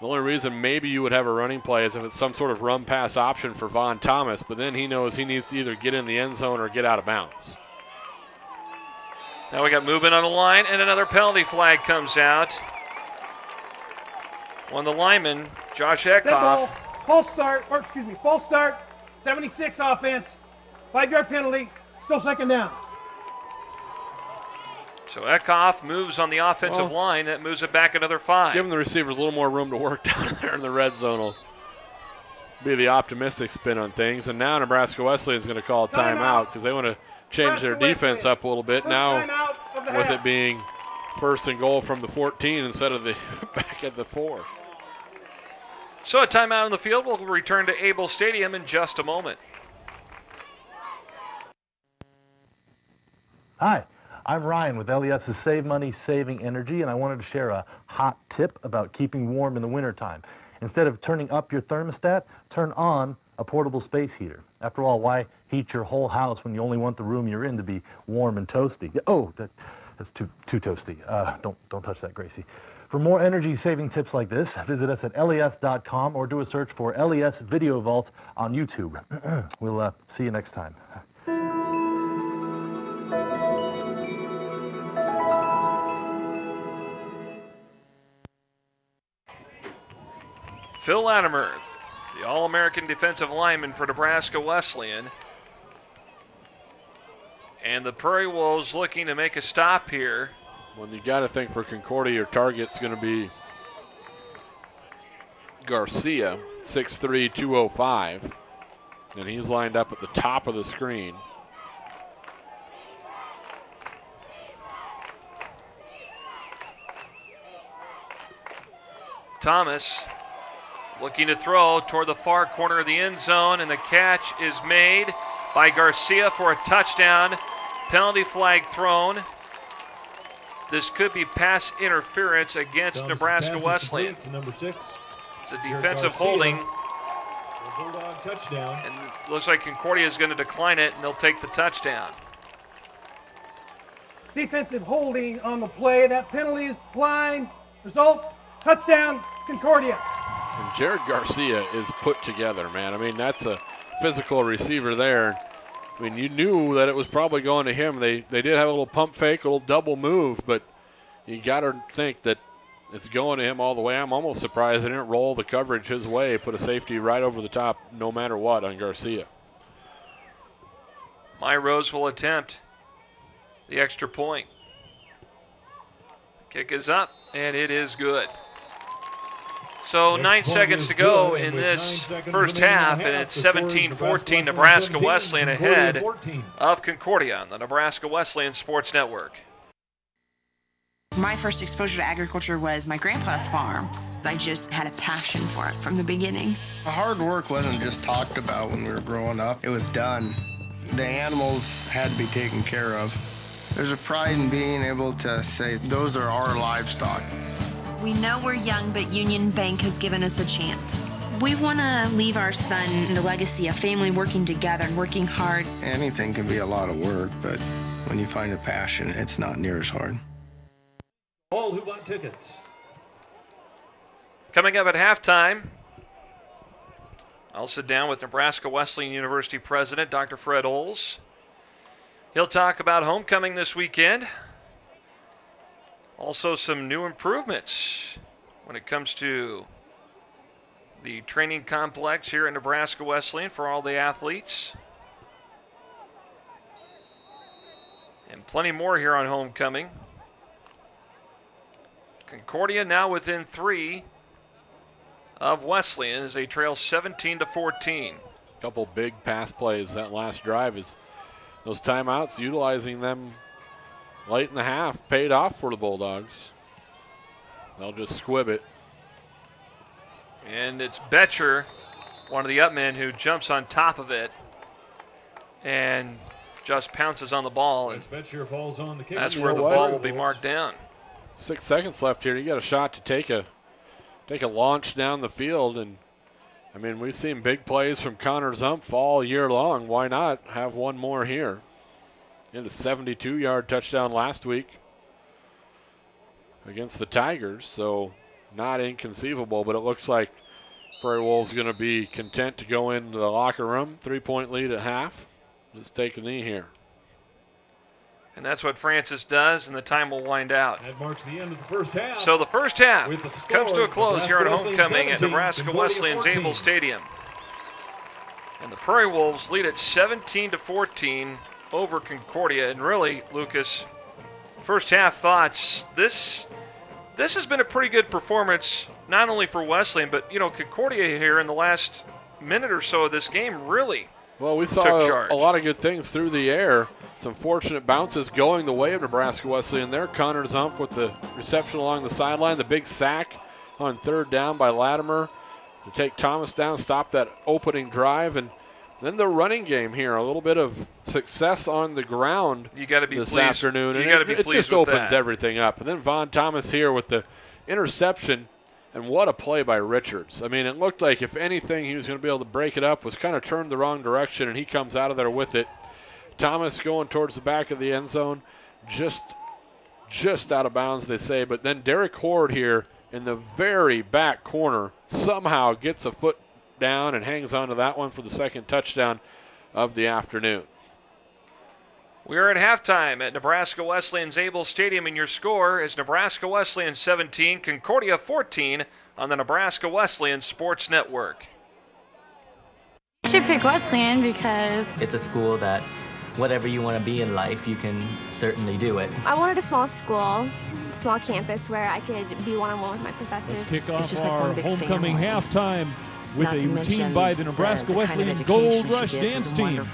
The only reason maybe you would have a running play is if it's some sort of run pass option for Von Thomas, but then he knows he needs to either get in the end zone or get out of bounds. Now we got movement on the line, and another penalty flag comes out. On the lineman, Josh Eckhoff. False start, 76 offense, 5-yard penalty, still second down. So Eckhoff moves on the offensive line. That moves it back another 5. Giving the receivers a little more room to work down there in the red zone will be the optimistic spin on things. And now Nebraska Wesleyan is going to call a timeout because they want to change their defense up a little bit. Now with it being 1st and goal from the 14 instead of the back at the 4. So a timeout on the field. We'll return to Able Stadium in just a moment. Hi, I'm Ryan with LES's Save Money, Saving Energy, and I wanted to share a hot tip about keeping warm in the wintertime. Instead of turning up your thermostat, turn on a portable space heater. After all, why heat your whole house when you only want the room you're in to be warm and toasty? Oh, that's too toasty. Don't touch that, Gracie. For more energy-saving tips like this, visit us at les.com or do a search for LES Video Vault on YouTube. We'll see you next time. Phil Latimer, the All-American defensive lineman for Nebraska Wesleyan. And the Prairie Wolves looking to make a stop here. Well, you got to think for Concordia, your target's going to be Garcia, 6'3", 205. And he's lined up at the top of the screen. Thomas looking to throw toward the far corner of the end zone, and the catch is made by Garcia for a touchdown. Penalty flag thrown. This could be pass interference against Nebraska Wesleyan. Number 6. It's a defensive holding. Bulldog touchdown. And it looks like Concordia is going to decline it, and they'll take the touchdown. Defensive holding on the play. That penalty is blind. Result, touchdown, Concordia. And Jared Garcia is put together, man. I mean, that's a physical receiver there. I mean, you knew that it was probably going to him. They did have a little pump fake, a little double move, but you got to think that it's going to him all the way. I'm almost surprised they didn't roll the coverage his way, put a safety right over the top no matter what on Garcia. My Rose will attempt the extra point. Kick is up, and it is good. So 9 seconds to go in this first half, and it's 17-14 Nebraska Wesleyan ahead of Concordia on the Nebraska Wesleyan Sports Network. My first exposure to agriculture was my grandpa's farm. I just had a passion for it from the beginning. The hard work wasn't just talked about when we were growing up, it was done. The animals had to be taken care of. There's a pride in being able to say, those are our livestock. We know we're young, but Union Bank has given us a chance. We want to leave our son a legacy, a family working together and working hard. Anything can be a lot of work, but when you find a passion, it's not near as hard. All who bought tickets. Coming up at halftime, I'll sit down with Nebraska Wesleyan University President Dr. Fred Oles. He'll talk about homecoming this weekend. Also some new improvements when it comes to the training complex here at Nebraska Wesleyan for all the athletes. And plenty more here on homecoming. Concordia now within 3 of Wesleyan as they trail 17-14. A couple big pass plays that last drive is those timeouts, utilizing them late in the half, paid off for the Bulldogs. They'll just squib it. And it's Betcher, one of the upmen, who jumps on top of it and just pounces on the ball. And Betcher falls on the kick. That's where the ball will be marked down. 6 seconds left here. You got a shot to take a launch down the field, and I mean, we've seen big plays from Connor Zumpf all year long. Why not have one more here? In a 72-yard touchdown last week against the Tigers, so not inconceivable, but it looks like Prairie Wolves going to be content to go into the locker room. 3-point lead at half. Just take a knee here. And that's what Francis does, and the time will wind out. That marks the end of the first half. So the first half comes to a close here at Wesleyan homecoming at 17, Nebraska Wesleyan's 14. Able Stadium. And the Prairie Wolves lead at 17-14 over Concordia. And really, Lucas, first half thoughts, this has been a pretty good performance, not only for Wesleyan, but, you know, Concordia here in the last minute or so of this game really Well, we saw a lot of good things through the air. Some fortunate bounces going the way of Nebraska Wesleyan there. Connor Zumpf with the reception along the sideline. The big sack on third down by Latimer to take Thomas down, stop that opening drive. And then the running game here, a little bit of success on the ground this afternoon. And it just opens everything up. And then Von Thomas here with the interception. And what a play by Richards. I mean, it looked like if anything he was going to be able to break it up, was kind of turned the wrong direction, and he comes out of there with it. Thomas going towards the back of the end zone, just out of bounds, they say. But then Derek Horde here in the very back corner somehow gets a foot down and hangs on to that one for the second touchdown of the afternoon. We are at halftime at Nebraska Wesleyan's Able Stadium, and your score is Nebraska Wesleyan 17, Concordia 14 on the Nebraska Wesleyan Sports Network. You should pick Wesleyan because it's a school that whatever you want to be in life, you can certainly do it. I wanted a small school, small campus where I could be one-on-one with my professors. Let's kick off our homecoming halftime with a routine by the Nebraska Wesleyan Gold Rush Dance Team.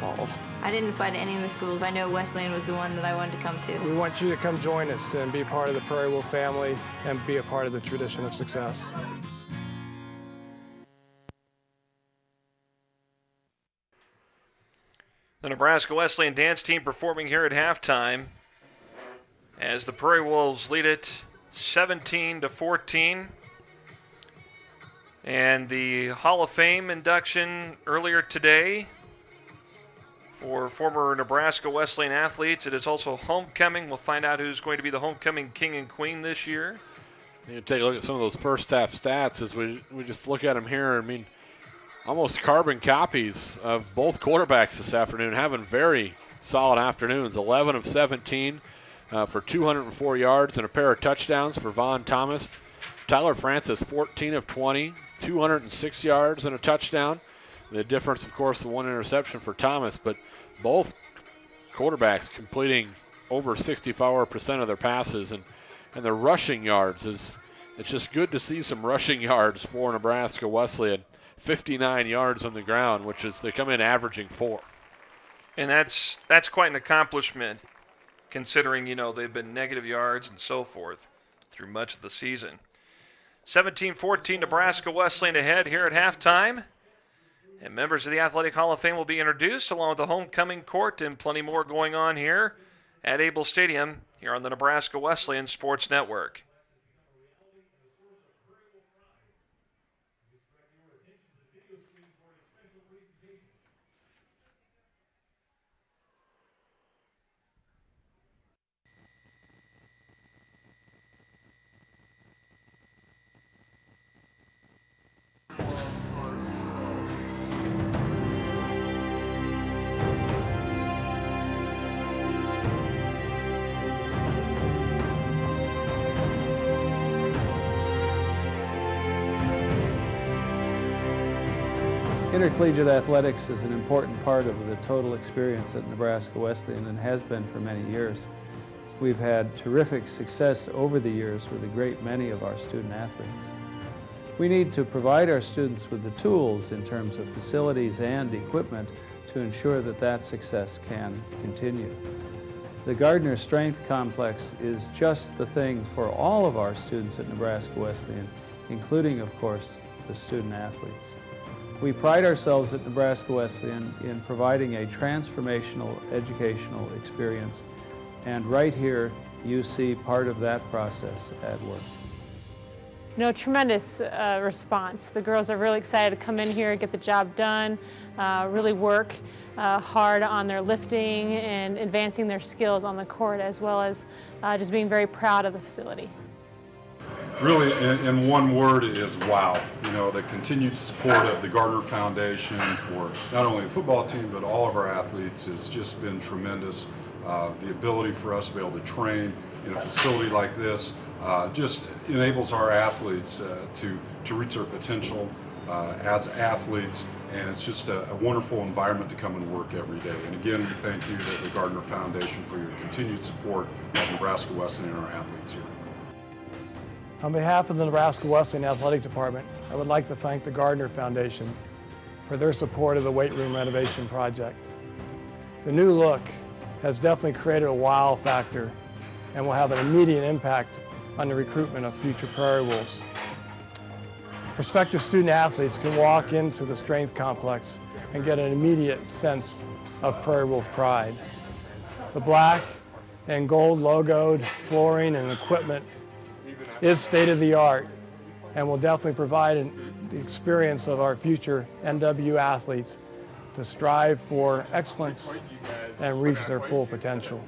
I didn't apply to any of the schools. I know Wesleyan was the one that I wanted to come to. We want you to come join us and be part of the Prairie Wolf family and be a part of the tradition of success. The Nebraska Wesleyan dance team performing here at halftime as the Prairie Wolves lead it 17-14. And the Hall of Fame induction earlier today for former Nebraska Wesleyan athletes. It is also homecoming. We'll find out who's going to be the homecoming king and queen this year. You take a look at some of those first half stats as we just look at them here. I mean, almost carbon copies of both quarterbacks this afternoon, having very solid afternoons. 11 of 17 for 204 yards and a pair of touchdowns for Von Thomas. Tyler Francis, 14 of 20, 206 yards and a touchdown. The difference, of course, the one interception for Thomas, but both quarterbacks completing over 64% of their passes, and the rushing yards it's just good to see some rushing yards for Nebraska Wesleyan. 59 yards on the ground, which is they come in averaging 4. And that's quite an accomplishment, considering they've been negative yards and so forth through much of the season. 17-14 Nebraska Wesleyan ahead here at halftime. And members of the Athletic Hall of Fame will be introduced along with the homecoming court and plenty more going on here at Able Stadium here on the Nebraska Wesleyan Sports Network. Intercollegiate athletics is an important part of the total experience at Nebraska Wesleyan and has been for many years. We've had terrific success over the years with a great many of our student athletes. We need to provide our students with the tools in terms of facilities and equipment to ensure that that success can continue. The Gardner Strength Complex is just the thing for all of our students at Nebraska Wesleyan, including, of course, the student athletes. We pride ourselves at Nebraska Wesleyan in providing a transformational educational experience, and right here you see part of that process at work. Tremendous response. The girls are really excited to come in here, get the job done, really work hard on their lifting and advancing their skills on the court, as well as just being very proud of the facility. Really, in one word, is wow. The continued support of the Gardner Foundation for not only the football team, but all of our athletes has just been tremendous. The ability for us to be able to train in a facility like this just enables our athletes to reach their potential as athletes, and it's just a wonderful environment to come and work every day. And again, we thank you, the Gardner Foundation, for your continued support of Nebraska Wesleyan and our athletes here. On behalf of the Nebraska Wesleyan Athletic Department, I would like to thank the Gardner Foundation for their support of the weight room renovation project. The new look has definitely created a wow factor and will have an immediate impact on the recruitment of future Prairie Wolves. Prospective student athletes can walk into the strength complex and get an immediate sense of Prairie Wolf pride. The black and gold logoed flooring and equipment is state-of-the-art and will definitely provide the experience of our future NW athletes to strive for excellence and reach their full potential.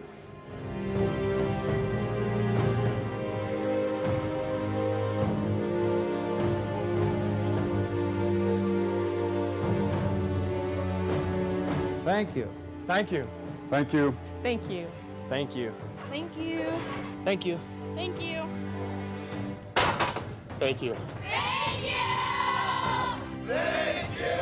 Thank you. Thank you. Thank you. Thank you. Thank you. Thank you. Thank you. Thank you. Thank you. Thank you. Thank you.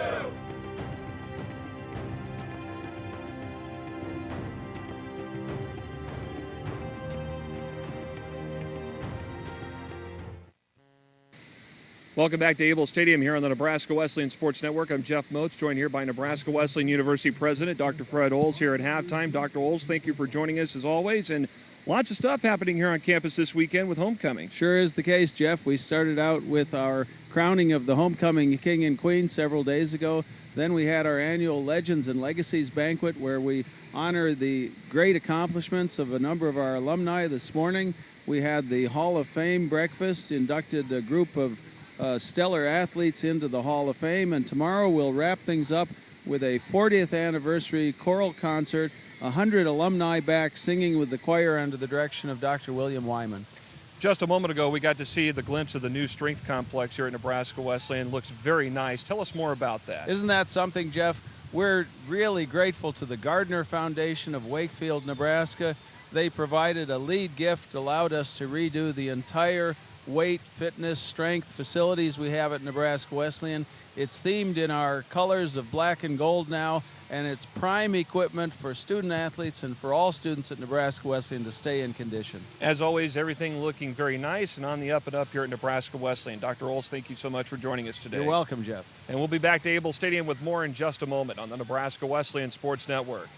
Welcome back to Able Stadium here on the Nebraska Wesleyan Sports Network. I'm Jeff Moats, joined here by Nebraska Wesleyan University President Dr. Fred Oles here at halftime. Dr. Oles, thank you for joining us as always, and lots of stuff happening here on campus this weekend with homecoming. Sure is the case, Jeff. We started out with our crowning of the homecoming king and queen several days ago. Then we had our annual Legends and Legacies banquet where we honor the great accomplishments of a number of our alumni this morning. We had the Hall of Fame breakfast, inducted a group of stellar athletes into the Hall of Fame, and tomorrow we'll wrap things up with a 40th anniversary choral concert, 100 alumni back singing with the choir under the direction of Dr. William Wyman. Just a moment ago, we got to see the glimpse of the new strength complex here at Nebraska Wesleyan. Looks very nice. Tell us more about that. Isn't that something, Jeff? We're really grateful to the Gardner Foundation of Wakefield, Nebraska. They provided a lead gift, allowed us to redo the entire weight, fitness, strength facilities we have at Nebraska Wesleyan. It's themed in our colors of black and gold now, and it's prime equipment for student athletes and for all students at Nebraska Wesleyan to stay in condition. As always, everything looking very nice and on the up and up here at Nebraska Wesleyan. Dr. Oles, thank you so much for joining us today. You're welcome, Jeff. And we'll be back to Able Stadium with more in just a moment on the Nebraska Wesleyan Sports Network.